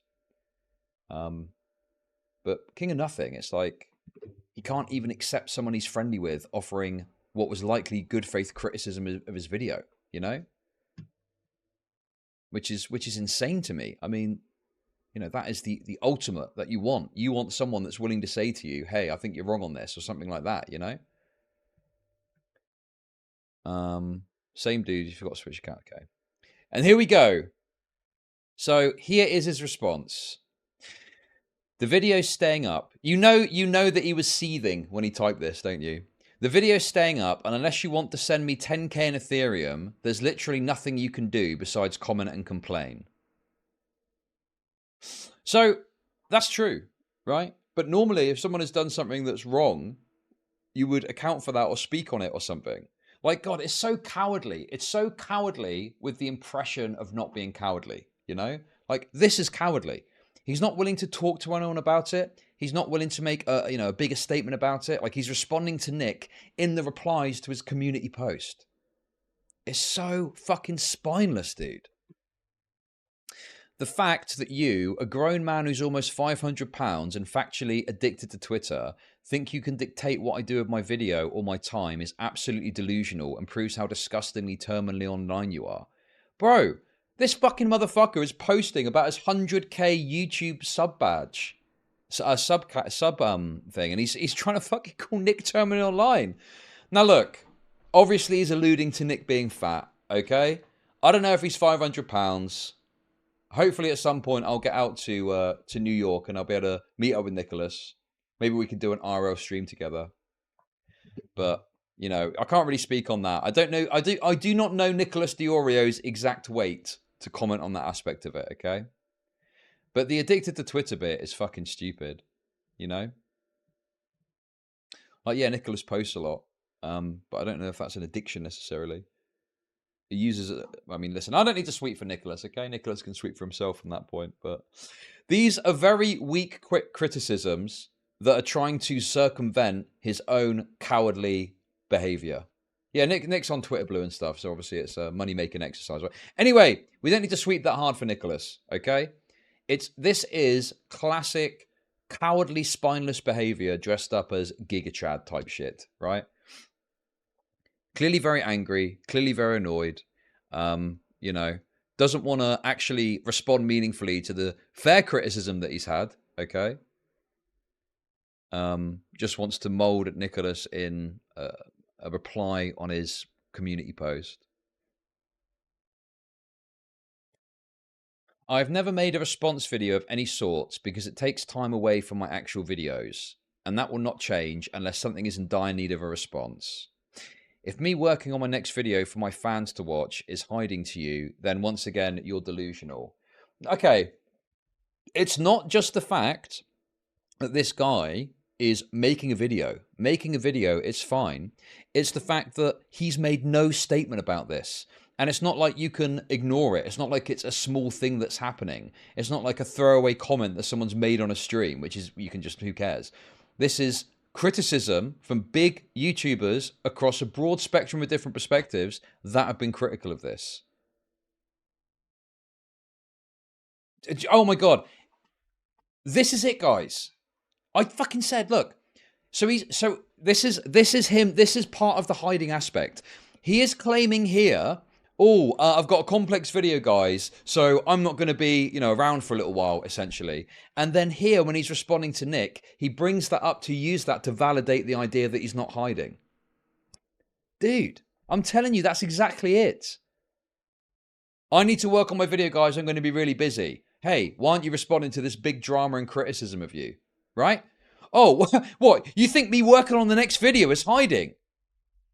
But King of Nothing, it's like he can't even accept someone he's friendly with offering what was likely good faith criticism of his video, you know? Which is insane to me. I mean, you know, that is the ultimate that you want. You want someone that's willing to say to you, hey, I think you're wrong on this, or something like that, you know? Same dude, you forgot to switch account, okay. And here we go. So here is his response. The video's staying up. You know that he was seething when he typed this, don't you? The video's staying up, and unless you want to send me 10k in Ethereum, there's literally nothing you can do besides comment and complain. So, that's true, right? But normally, if someone has done something that's wrong, you would account for that or speak on it or something. Like, God, it's so cowardly. It's so cowardly with the impression of not being cowardly, you know? Like, this is cowardly. He's not willing to talk to anyone about it. He's not willing to make a bigger statement about it. Like, he's responding to Nick in the replies to his community post. It's so fucking spineless, dude. The fact that you, a grown man who's almost 500 pounds and factually addicted to Twitter, think you can dictate what I do with my video or my time is absolutely delusional and proves how disgustingly terminally online you are. Bro, this fucking motherfucker is posting about his 100k YouTube sub badge. Sub thing, and he's trying to fucking call Nick terminally online. Now look, obviously he's alluding to Nick being fat, okay? I don't know if he's 500 pounds. Hopefully at some point I'll get out to New York and I'll be able to meet up with Nicholas. Maybe we can do an IRL stream together. But, you know, I can't really speak on that. I don't know. I do not know Nicholas Diorio's exact weight to comment on that aspect of it, okay? But the addicted to Twitter bit is fucking stupid, you know? Like, yeah, Nicholas posts a lot. But I don't know if that's an addiction necessarily. He uses it. I mean, listen, I don't need to sweep for Nicholas, okay? Nicholas can sweep for himself from that point. But these are very weak criticisms that are trying to circumvent his own cowardly behavior. Yeah, Nick's on Twitter Blue and stuff, so obviously it's a money-making exercise. Right? Anyway, we don't need to sweep that hard for Nicholas, okay? This is classic cowardly, spineless behavior dressed up as Giga Chad type shit, right? Clearly very angry, clearly very annoyed, you know, doesn't want to actually respond meaningfully to the fair criticism that he's had, okay? Just wants to mold at Nicholas in a reply on his community post. I've never made a response video of any sort because it takes time away from my actual videos, and that will not change unless something is in dire need of a response. If me working on my next video for my fans to watch is hiding to you, then once again, you're delusional. Okay, it's not just the fact that this guy is making a video. Making a video, it's fine. It's the fact that he's made no statement about this. And it's not like you can ignore it. It's not like it's a small thing that's happening. It's not like a throwaway comment that someone's made on a stream, which is, you can just, who cares? This is criticism from big YouTubers across a broad spectrum of different perspectives that have been critical of this. Oh my God. This is it, guys. I fucking said, look. So this is him. This is part of the hiding aspect. He is claiming here, I've got a complex video, guys, so I'm not going to be, around for a little while, essentially. And then here, when he's responding to Nick, he brings that up to use that to validate the idea that he's not hiding. Dude, I'm telling you, that's exactly it. I need to work on my video, guys. I'm going to be really busy. Hey, why aren't you responding to this big drama and criticism of you? Right? Oh, what? You think me working on the next video is hiding?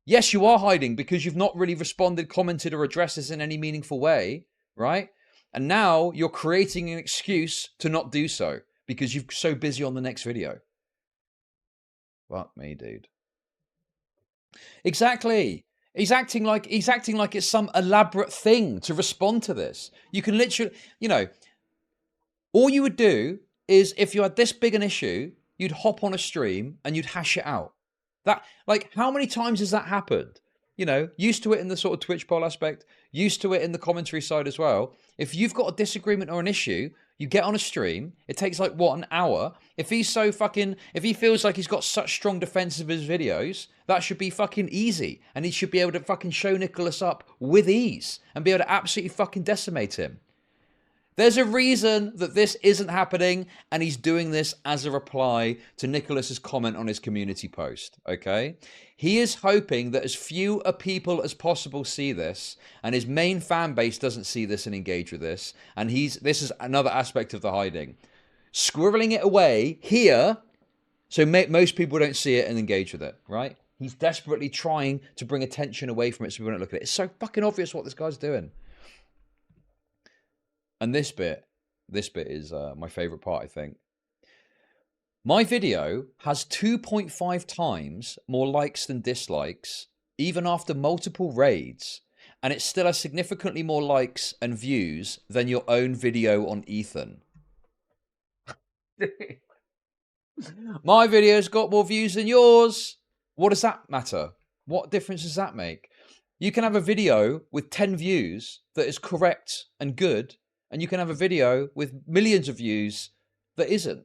Yes, you are hiding because you've not really responded, commented, or addressed this in any meaningful way, right? And now you're creating an excuse to not do so because you're so busy on the next video. Fuck me, dude. Exactly. He's acting like it's some elaborate thing to respond to this. You can literally, all you would do is if you had this big an issue, you'd hop on a stream and you'd hash it out. That, like, how many times has that happened? Used to it in the sort of Twitch poll aspect, used to it in the commentary side as well. If you've got a disagreement or an issue, you get on a stream, it takes like, what, an hour? If he feels like he's got such strong defense of his videos, that should be fucking easy. And he should be able to fucking show Nicholas up with ease and be able to absolutely fucking decimate him. There's a reason that this isn't happening, and he's doing this as a reply to Nicholas's comment on his community post, okay? He is hoping that as few people as possible see this, and his main fan base doesn't see this and engage with this, and this is another aspect of the hiding. Squirreling it away here, so most people don't see it and engage with it, right? He's desperately trying to bring attention away from it so people don't look at it. It's so fucking obvious what this guy's doing. And this bit is my favorite part, I think. My video has 2.5 times more likes than dislikes, even after multiple raids, and it still has significantly more likes and views than your own video on Ethan. My video's got more views than yours. What does that matter? What difference does that make? You can have a video with 10 views that is correct and good, and you can have a video with millions of views that isn't.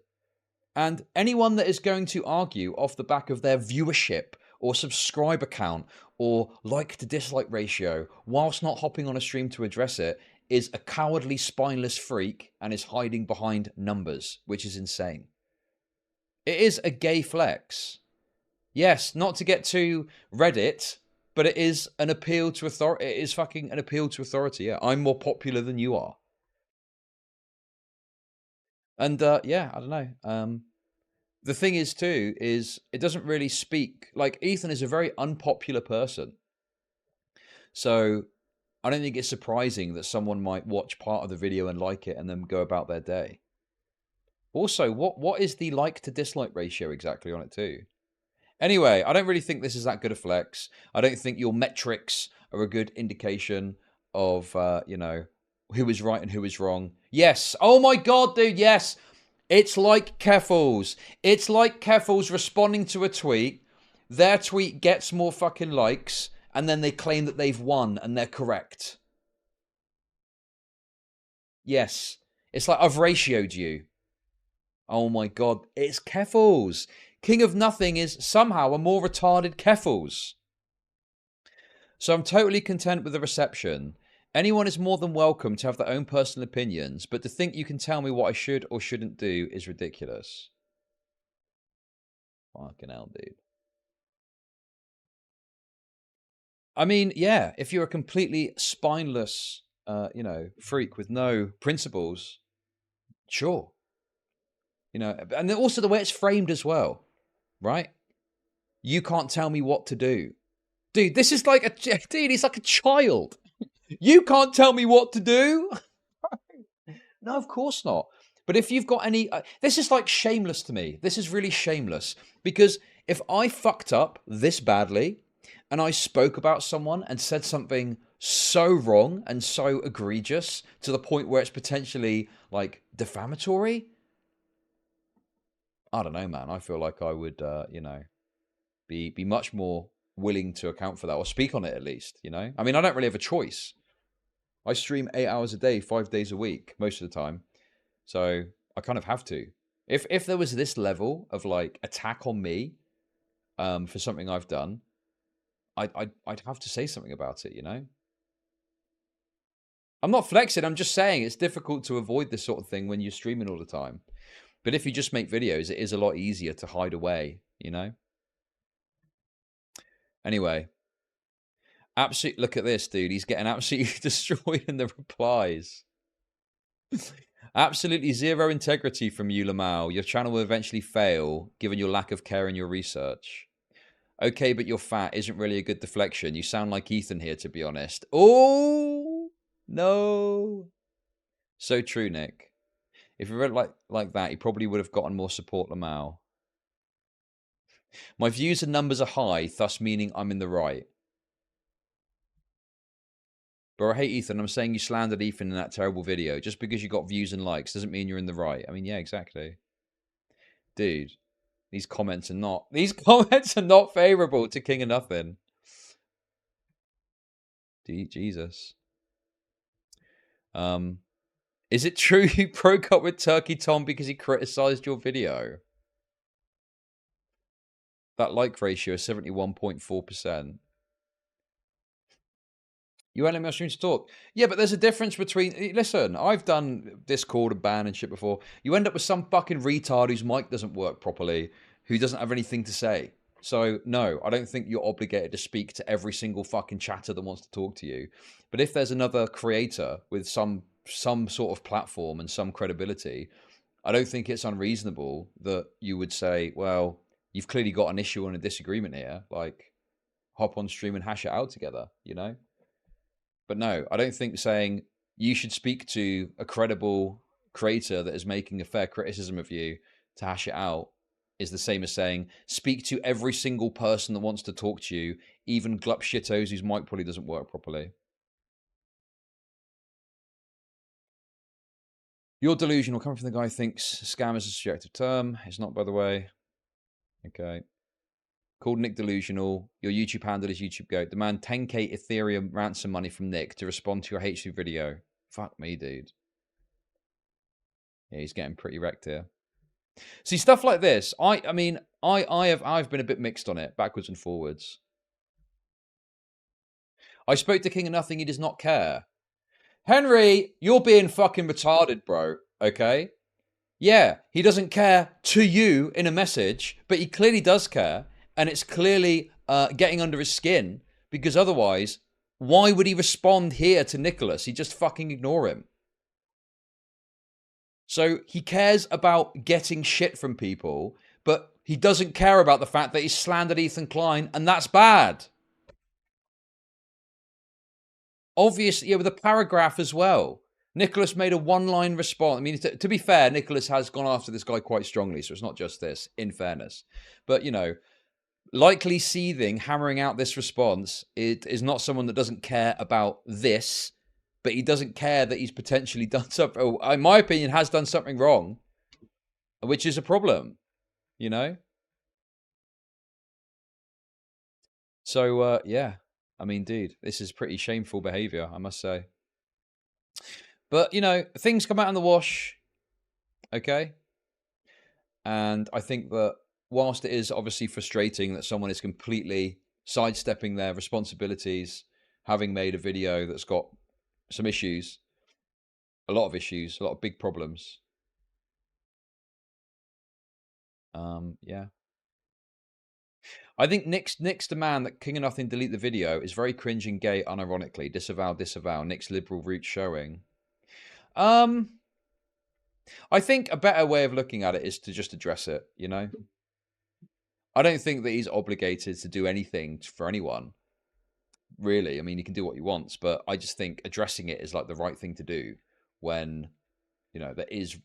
And anyone that is going to argue off the back of their viewership or subscriber count or like to dislike ratio whilst not hopping on a stream to address it is a cowardly, spineless freak and is hiding behind numbers, which is insane. It is a gay flex. Yes, not to get to Reddit, but it is an appeal to authority. It is fucking an appeal to authority. Yeah, I'm more popular than you are. And yeah, I don't know. The thing is too, is it doesn't really speak, like Ethan is a very unpopular person. So I don't think it's surprising that someone might watch part of the video and like it and then go about their day. Also, what is the like to dislike ratio exactly on it too? Anyway, I don't really think this is that good a flex. I don't think your metrics are a good indication of, who is right and who is wrong. Yes. Oh my God, dude. Yes. It's like Keffals. It's like Keffals responding to a tweet. Their tweet gets more fucking likes, and then they claim that they've won and they're correct. Yes. It's like, I've ratioed you. Oh my God. It's Keffals. King of Nothing is somehow a more retarded Keffals. So I'm totally content with the reception. Anyone is more than welcome to have their own personal opinions, but to think you can tell me what I should or shouldn't do is ridiculous. Fucking hell, dude. I mean, yeah, if you're a completely spineless, freak with no principles, sure. And also the way it's framed as well, right? You can't tell me what to do. Dude, this is like he's like a child. You can't tell me what to do. No, of course not. But if you've got any, this is like shameless to me. This is really shameless because if I fucked up this badly and I spoke about someone and said something so wrong and so egregious to the point where it's potentially like defamatory, I don't know, man. I feel like I would, be much more willing to account for that or speak on it at least, I mean, I don't really have a choice. I stream 8 hours a day, 5 days a week, most of the time. So I kind of have to. If there was this level of like attack on me for something I've done, I'd have to say something about it, you know? I'm not flexing, I'm just saying it's difficult to avoid this sort of thing when you're streaming all the time. But if you just make videos, it is a lot easier to hide away, you know? Anyway. Absolutely, look at this, dude. He's getting absolutely destroyed in the replies. Absolutely zero integrity from you, Lamau. Your channel will eventually fail, given your lack of care in your research. Okay, but you're fat isn't really a good deflection. You sound like Ethan here, to be honest. Oh, no. So true, Nick. If you read it like that, you probably would have gotten more support, Lamau. My views and numbers are high, thus meaning I'm in the right. Bro, I hate Ethan. I'm saying you slandered Ethan in that terrible video. Just because you got views and likes doesn't mean you're in the right. I mean, yeah, exactly. Dude, these comments are not favorable to King of Nothing. Jesus. Is it true you broke up with Turkey Tom because he criticized your video? That like ratio is 71.4%. You won't let me on stream to talk. Yeah, but there's a difference between... Listen, I've done Discord and ban and shit before. You end up with some fucking retard whose mic doesn't work properly, who doesn't have anything to say. So, no, I don't think you're obligated to speak to every single fucking chatter that wants to talk to you. But if there's another creator with some sort of platform and some credibility, I don't think it's unreasonable that you would say, well, you've clearly got an issue and a disagreement here. Like, hop on stream and hash it out together, you know? But no, I don't think saying you should speak to a credible creator that is making a fair criticism of you to hash it out is the same as saying speak to every single person that wants to talk to you, even glup shittos whose mic probably doesn't work properly. You're delusional. Coming from the guy who thinks scam is a subjective term. It's not, by the way. Okay. Called Nick Delusional. Your YouTube handle is YouTube Goat. Demand 10k Ethereum ransom money from Nick to respond to your H2 video. Fuck me, dude. Yeah, he's getting pretty wrecked here. See, stuff like this. I mean, I've been a bit mixed on it, backwards and forwards. I spoke to King of Nothing. He does not care. Henry, you're being fucking retarded, bro. Okay? Yeah, he doesn't care to you in a message, but he clearly does care. And it's clearly getting under his skin, because otherwise, why would he respond here to Nicholas? He'd just fucking ignore him. So he cares about getting shit from people, but he doesn't care about the fact that he slandered Ethan Klein, and that's bad. Obviously, yeah, with a paragraph as well. Nicholas made a one-line response. I mean, to be fair, Nicholas has gone after this guy quite strongly, so it's not just this, in fairness. But, you know, likely seething, hammering out this response, it is not someone that doesn't care about this, but he doesn't care that he's potentially done something, or in my opinion, has done something wrong, which is a problem, you know? So, yeah, I mean, dude, this is pretty shameful behavior, I must say. But, you know, things come out in the wash, okay? And I think that whilst it is obviously frustrating that someone is completely sidestepping their responsibilities, having made a video that's got some issues, a lot of big problems. Yeah. I think Nick's demand that King of Nothing delete the video is very cringe and gay, unironically. Disavow, disavow. Nick's liberal route showing. I think a better way of looking at it is to just address it, you know? I don't think that he's obligated to do anything for anyone, really. I mean, he can do what he wants, but I just think addressing it is like the right thing to do when, you know, there is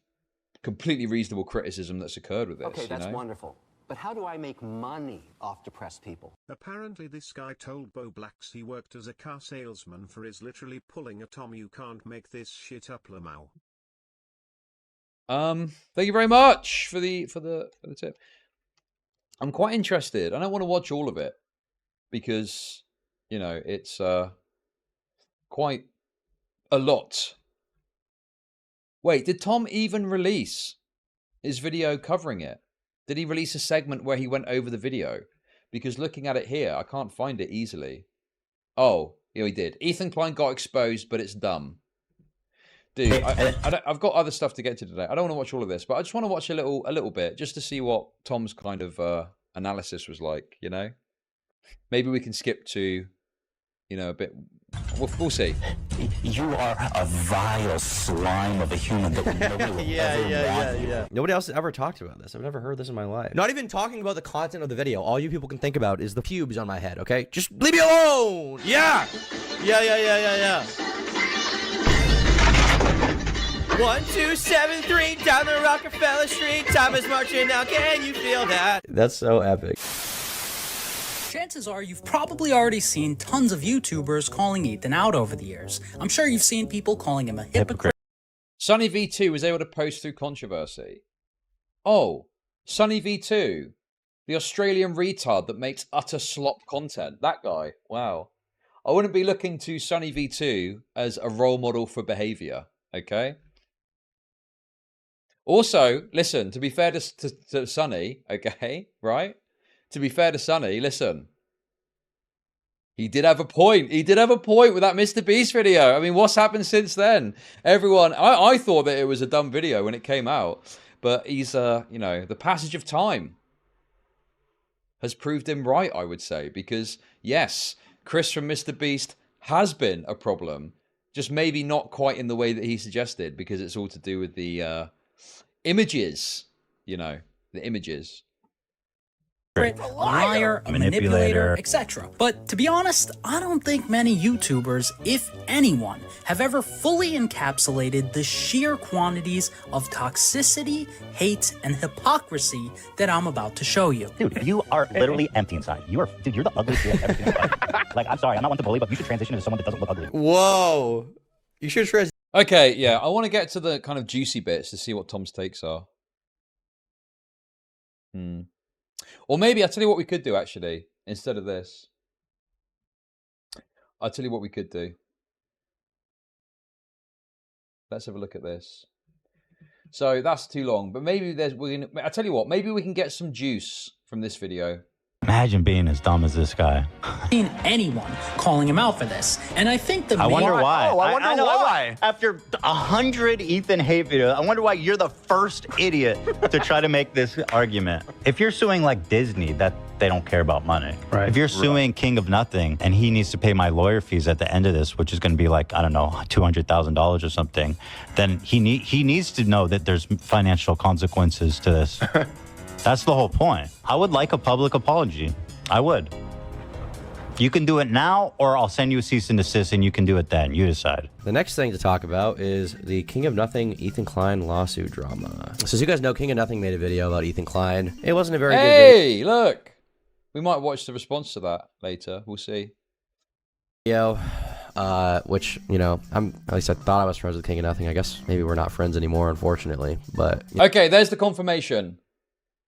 completely reasonable criticism that's occurred with this. Okay, that's wonderful. But how do I make money off depressed people? Apparently this guy told Bo Blacks he worked as a car salesman for is literally pulling a Tom. You can't make this shit up, Lamau. Thank you very much for the tip. I'm quite interested. I don't want to watch all of it because, you know, it's quite a lot Wait, did Tom even release his video covering it? Did he release a segment where he went over the video? Because looking at it here, I can't find it easily. Oh, yeah, he did. Ethan Klein got exposed, but it's dumb. Dude, I've got other stuff to get to today. I don't want to watch all of this, but I just want to watch a little bit, just to see what Tom's kind of analysis was like, you know? Maybe we can skip to, you know, a bit... We'll see. You are a vile slime of a human that nobody will ever want. Nobody else has ever talked about this. I've never heard this in my life. Not even talking about the content of the video. All you people can think about is the pubes on my head, okay? Just leave me alone! Yeah! Yeah. 1, 2, 7, 3, down the Rockefeller Street. Time is marching now, can you feel that? That's so epic. Chances are you've probably already seen tons of YouTubers calling Ethan out over the years. I'm sure you've seen people calling him a hypocrite. Sunny V2 was able to post through controversy. Oh, Sunny V2, the Australian retard that makes utter slop content. That guy, wow. I wouldn't be looking to Sunny V2 as a role model for behavior, okay? Also, listen, to be fair to Sunny, okay, right? To be fair to Sunny, listen. He did have a point. He did have a point with that Mr. Beast video. I mean, what's happened since then? Everyone, I thought that it was a dumb video when it came out. But he's, you know, the passage of time has proved him right, I would say. Because, yes, Chris from Mr. Beast has been a problem. Just maybe not quite in the way that he suggested. Because it's all to do with the images. You know, the images. A liar, a manipulator, etc. But to be honest, I don't think many YouTubers, if anyone, have ever fully encapsulated the sheer quantities of toxicity, hate, and hypocrisy that I'm about to show you. Dude, you are literally empty inside. You're the ugliest dude I've ever seen in my life. Like, I'm sorry, I'm not one to bully, but you should transition into someone that doesn't look ugly. Whoa. You should transition. Okay, yeah, I want to get to the kind of juicy bits to see what Tom's takes are. Or maybe I'll tell you what we could do, actually, instead of this. I'll tell you what we could do. Let's have a look at this. So that's too long, but maybe I'll tell you what, maybe we can get some juice from this video. Imagine being as dumb as this guy. Seen anyone calling him out for this, and I think the I wonder why. Oh, I wonder why. After 100 Ethan hate videos, I wonder why you're the first idiot to try to make this argument. If you're suing like Disney, that they don't care about money. Right. If you're suing King of Nothing and he needs to pay my lawyer fees at the end of this, which is going to be like, I don't know, $200,000 or something, then he needs to know that there's financial consequences to this. That's the whole point. I would like a public apology. I would. You can do it now, or I'll send you a cease and desist, and you can do it then. You decide. The next thing to talk about is the King of Nothing Ethan Klein lawsuit drama. So as you guys know, King of Nothing made a video about Ethan Klein. It wasn't a very good video. Hey, look! We might watch the response to that later. We'll see. Video, which, you know, at least I thought I was friends with King of Nothing. I guess maybe we're not friends anymore, unfortunately. But okay, there's the confirmation.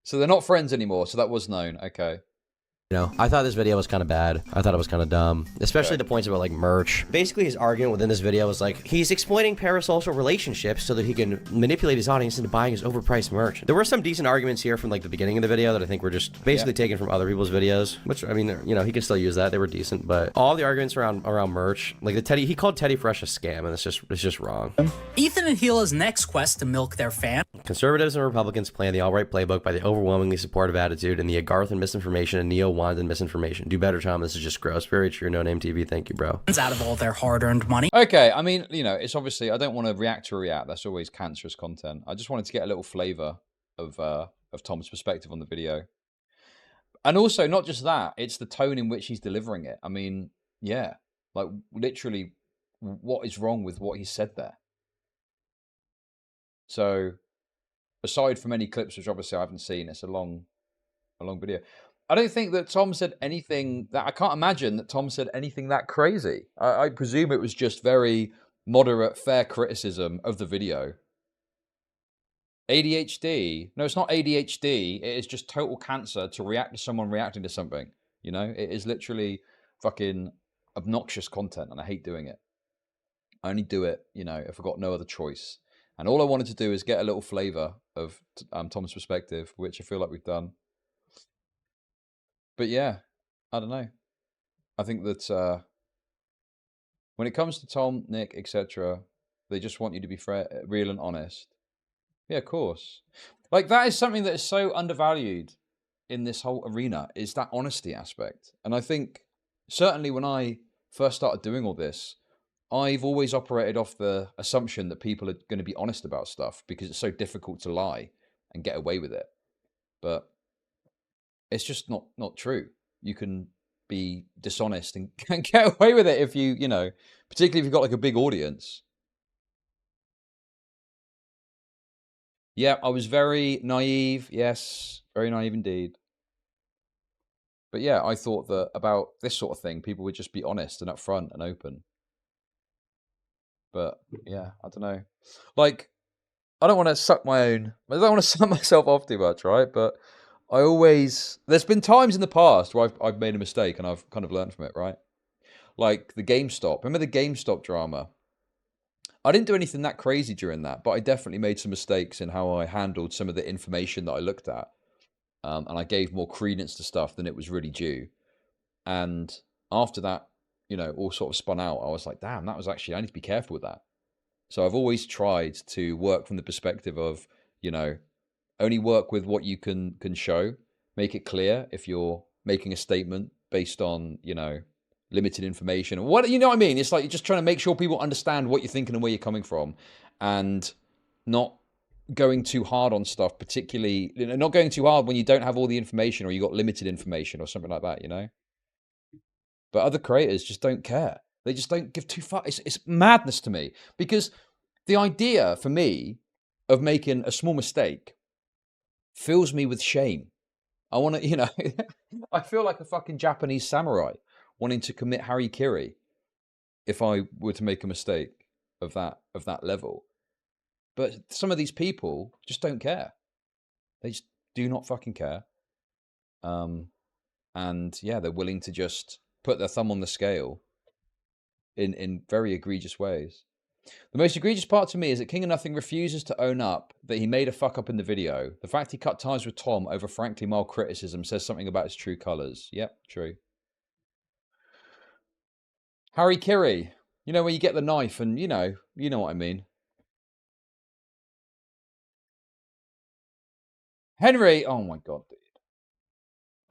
So they're not friends anymore, so that was known. Okay. You know, I thought this video was kind of bad. I thought it was kind of dumb, especially the points about like merch. Basically, his argument within this video was like, he's exploiting parasocial relationships so that he can manipulate his audience into buying his overpriced merch. There were some decent arguments here from like the beginning of the video that I think were just basically taken from other people's videos, which, I mean, you know, he can still use that. They were decent, but all the arguments around merch, like the Teddy, he called Teddy Fresh a scam, and it's just wrong. Ethan and Gila's next quest to milk their fan. Conservatives and Republicans plan the alt-right playbook by the overwhelmingly supportive attitude and the Agarthan misinformation and neo-Wandan misinformation. Do better, Tom. This is just gross. Very true. No Name TV. Thank you, bro. Out of all their hard-earned money. Okay, I mean, you know, it's obviously, I don't want to react. That's always cancerous content. I just wanted to get a little flavor of Tom's perspective on the video. And also, not just that, it's the tone in which he's delivering it. I mean, yeah, like literally, what is wrong with what he said there? So, aside from any clips, which obviously I haven't seen, it's a long video. I don't think that Tom said anything that, I can't imagine that Tom said anything that crazy. I presume it was just very moderate, fair criticism of the video. ADHD. No, it's not ADHD. It is just total cancer to react to someone reacting to something. You know, it is literally fucking obnoxious content, and I hate doing it. I only do it, you know, if I've got no other choice. And all I wanted to do is get a little flavor of Tom's perspective, which I feel like we've done. But yeah, I don't know. I think that when it comes to Tom, Nick, etc., they just want you to be real and honest. Yeah, of course. Like, that is something that is so undervalued in this whole arena, is that honesty aspect. And I think, certainly when I first started doing all this, I've always operated off the assumption that people are going to be honest about stuff because it's so difficult to lie and get away with it. But it's just not true. You can be dishonest and get away with it if you know, particularly if you've got like a big audience. Yeah, I was very naive. Yes, very naive indeed. But yeah, I thought that about this sort of thing, people would just be honest and upfront and open. But yeah, I don't know. Like, I don't want to suck myself off too much, right? But there's been times in the past where I've made a mistake and I've kind of learned from it, right? Like the GameStop. Remember the GameStop drama? I didn't do anything that crazy during that, but I definitely made some mistakes in how I handled some of the information that I looked at. And I gave more credence to stuff than it was really due. And after that, you know, all sort of spun out, I was like, damn, that was actually, I need to be careful with that. So I've always tried to work from the perspective of, you know, only work with what you can show, make it clear if you're making a statement based on, you know, limited information. What, you know what I mean? It's like you're just trying to make sure people understand what you're thinking and where you're coming from, and not going too hard on stuff, particularly, you know, not going too hard when you don't have all the information or you got limited information or something like that, you know? But other creators just don't care. They just don't give two fucks. It's madness to me, because the idea for me of making a small mistake fills me with shame. I want to, you know, I feel like a fucking Japanese samurai wanting to commit harikiri if I were to make a mistake of that level. But some of these people just don't care. They just do not fucking care. And yeah, they're willing to just put their thumb on the scale in very egregious ways. The most egregious part to me is that King of Nothing refuses to own up that he made a fuck up in the video. The fact he cut ties with Tom over frankly mild criticism says something about his true colours. Yep, true. Harikiri. You know, when you get the knife and, you know what I mean. Henry, oh my God, dude.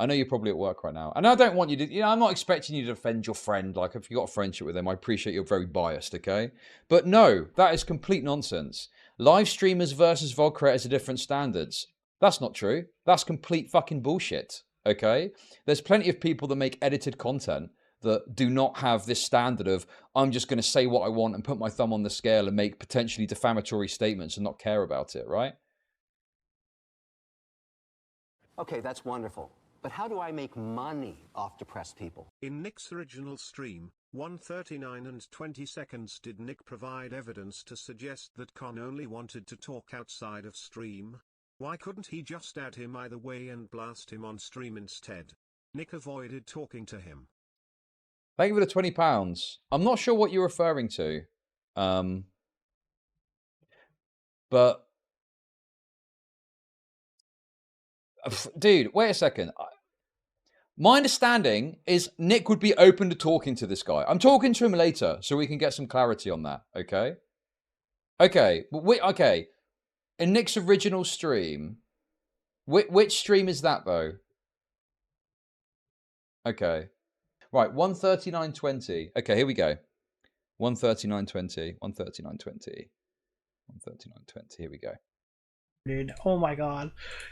I know you're probably at work right now. And I don't want you to, you know, I'm not expecting you to defend your friend. Like, if you've got a friendship with him, I appreciate you're very biased, okay? But no, that is complete nonsense. Live streamers versus VOD creators are different standards. That's not true. That's complete fucking bullshit, okay? There's plenty of people that make edited content that do not have this standard of, I'm just going to say what I want and put my thumb on the scale and make potentially defamatory statements and not care about it, right? Okay, that's wonderful. But how do I make money off depressed people? In Nick's original stream, 1:39 and 20 seconds, did Nick provide evidence to suggest that Con only wanted to talk outside of stream? Why couldn't he just add him either way and blast him on stream instead? Nick avoided talking to him. Thank you for the £20. I'm not sure what you're referring to. But dude, wait a second. My understanding is Nick would be open to talking to this guy. I'm talking to him later so we can get some clarity on that, okay? Okay, okay. In Nick's original stream, which stream is that though? Okay. Right, 1:39:20. Okay, here we go. 1:39:20. 1:39:20. 1:39:20. Here we go. Dude, oh my God,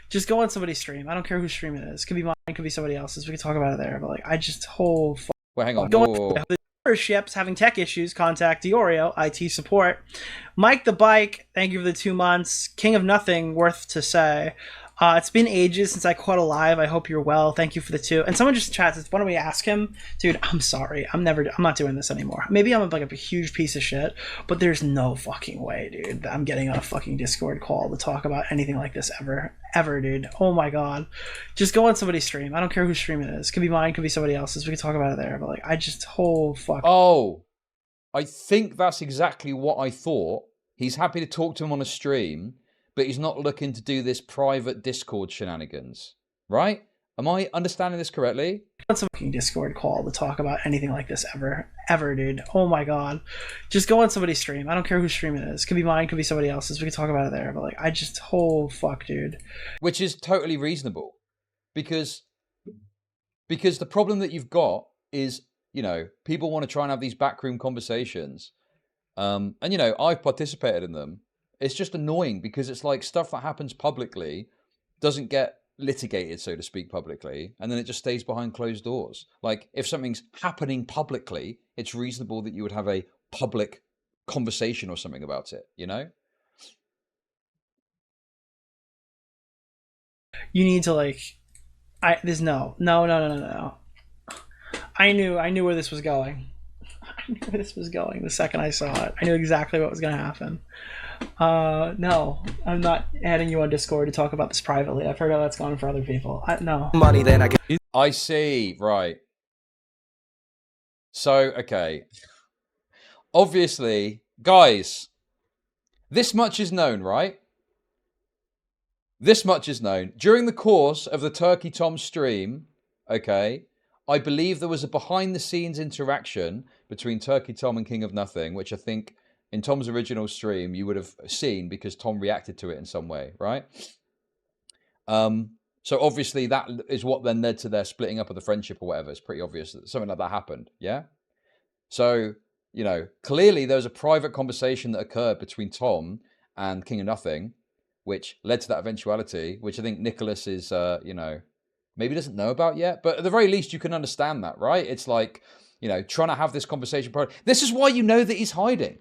just go on somebody's stream. I don't care whose stream it is. Could be mine, could be somebody else's. We can talk about it there. But like, I just Wait, hang on. The ships having tech issues. Contact Diorio IT support. Mike the Bike. Thank you for the 2 months. King of Nothing. Worth to say. It's been ages since I caught a live. I hope you're well. Thank you for the 2. And someone just chats. Why don't we ask him, dude? I'm sorry. I'm not doing this anymore. Maybe I'm like a huge piece of shit, but there's no fucking way, dude, that I'm getting on a fucking Discord call to talk about anything like this ever, dude. Oh my God, just go on somebody's stream. I don't care whose stream it is. Could be mine, could be somebody else's. We can talk about it there. But like, I just fuck. Oh, I think that's exactly what I thought He's happy to talk to him on a stream, but he's not looking to do this private Discord shenanigans, right? Am I understanding this correctly? What's a fucking Discord call to talk about anything like this ever, dude? Oh my god. Just go on somebody's stream. I don't care whose stream it is. Could be mine, could be somebody else's. We could talk about it there. But like, oh fuck, dude. Which is totally reasonable. Because the problem that you've got is, you know, people want to try and have these backroom conversations. And, you know, I've participated in them. It's just annoying because it's like stuff that happens publicly doesn't get litigated, so to speak, publicly, and then it just stays behind closed doors. Like, if something's happening publicly, it's reasonable that you would have a public conversation or something about it, you know? You need to like, there's no. I knew where this was going. I knew where this was going the second I saw it. I knew exactly what was going to happen. No, I'm not adding you on Discord to talk about this privately. I've heard how that's gone for other people. No. Money, then I get. I see, right. So, okay. Obviously, guys, this much is known, right? This much is known. During the course of the Turkey Tom stream, okay, I believe there was a behind-the-scenes interaction between Turkey Tom and King of Nothing, which I think in Tom's original stream you would have seen because Tom reacted to it in some way, right? So obviously that is what then led to their splitting up of the friendship or whatever. It's pretty obvious that something like that happened, yeah? So, you know, clearly there was a private conversation that occurred between Tom and King of Nothing, which led to that eventuality, which I think Nicholas is, you know, maybe doesn't know about yet. But at the very least, you can understand that, right? It's like, you know, trying to have this conversation. This is why you know that he's hiding.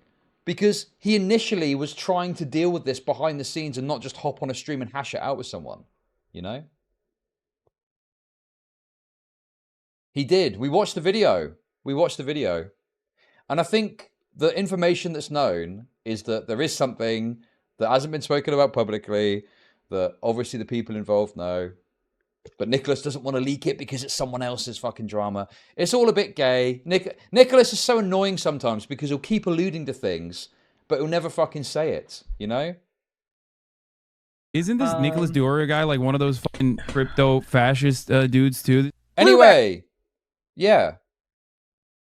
Because he initially was trying to deal with this behind the scenes and not just hop on a stream and hash it out with someone, you know? He did. We watched the video. And I think the information that's known is that there is something that hasn't been spoken about publicly, that obviously the people involved know, but Nicholas doesn't want to leak it because it's someone else's fucking drama. It's all a bit gay. Nicholas is so annoying sometimes because he'll keep alluding to things, but he'll never fucking say it, you know? Isn't this Nicholas Diorio guy like one of those fucking crypto fascist dudes too? Anyway, yeah.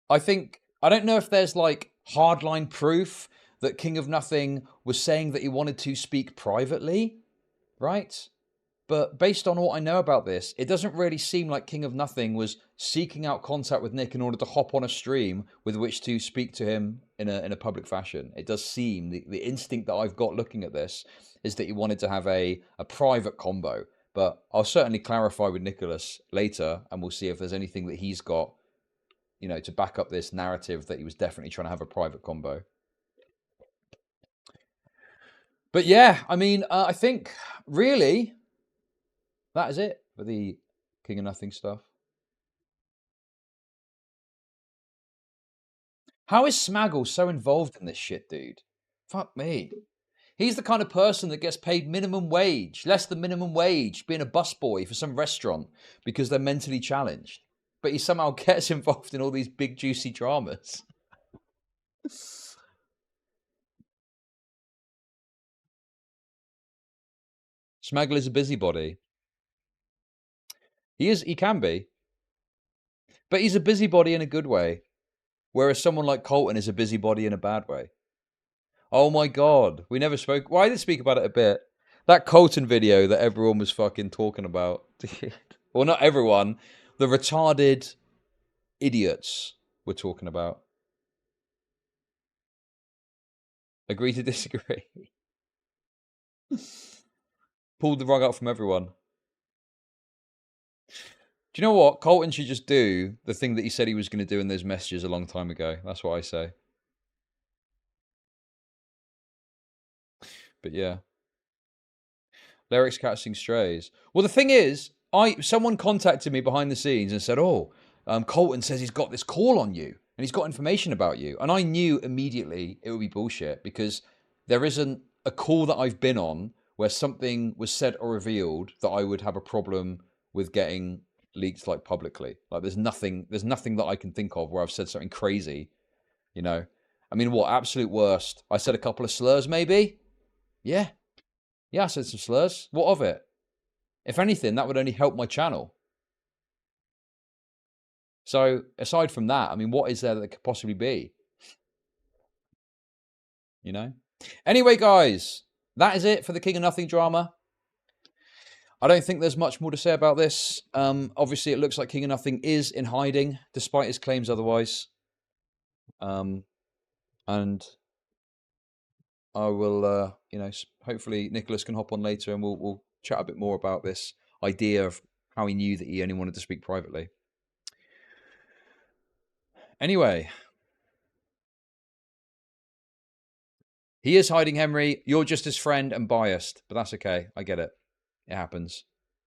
I don't know if there's like hardline proof that King of Nothing was saying that he wanted to speak privately, right? But based on what I know about this, it doesn't really seem like King of Nothing was seeking out contact with Nick in order to hop on a stream with which to speak to him in a public fashion. It does seem, the instinct that I've got looking at this is that he wanted to have a private combo. But I'll certainly clarify with Nicholas later, and we'll see if there's anything that he's got, you know, to back up this narrative that he was definitely trying to have a private combo. But yeah, I mean, I think really that is it for the King of Nothing stuff. How is Smaggle so involved in this shit, dude? Fuck me. He's the kind of person that gets paid minimum wage, less than minimum wage, being a busboy for some restaurant because they're mentally challenged. But he somehow gets involved in all these big, juicy dramas. Smaggle is a busybody. He can be. But he's a busybody in a good way. Whereas someone like Colton is a busybody in a bad way. Oh my God. We never spoke. Well, I did speak about it a bit. That Colton video that everyone was fucking talking about. Well, not everyone. The retarded idiots were talking about. Agree to disagree. Pulled the rug out from everyone. Do you know what? Colton should just do the thing that he said he was going to do in those messages a long time ago. That's what I say. But yeah. Lyrics catching strays. Well, the thing is, someone contacted me behind the scenes and said, oh, Colton says he's got this call on you and he's got information about you. And I knew immediately it would be bullshit because there isn't a call that I've been on where something was said or revealed that I would have a problem with getting leaked like publicly. Like there's nothing that I can think of where I've said something crazy, you know. I mean, what? Absolute worst. I said a couple of slurs, maybe? Yeah. Yeah, I said some slurs. What of it? If anything, that would only help my channel. So, aside from that, I mean, what is there that could possibly be? You know? Anyway, guys, that is it for the King of Nothing drama. I don't think there's much more to say about this. Obviously, it looks like King of Nothing is in hiding, despite his claims otherwise. And I will, you know, hopefully Nicholas can hop on later and we'll chat a bit more about this idea of how he knew that he only wanted to speak privately. Anyway. He is hiding, Henry. You're just his friend and biased, but that's okay. I get it. It happens.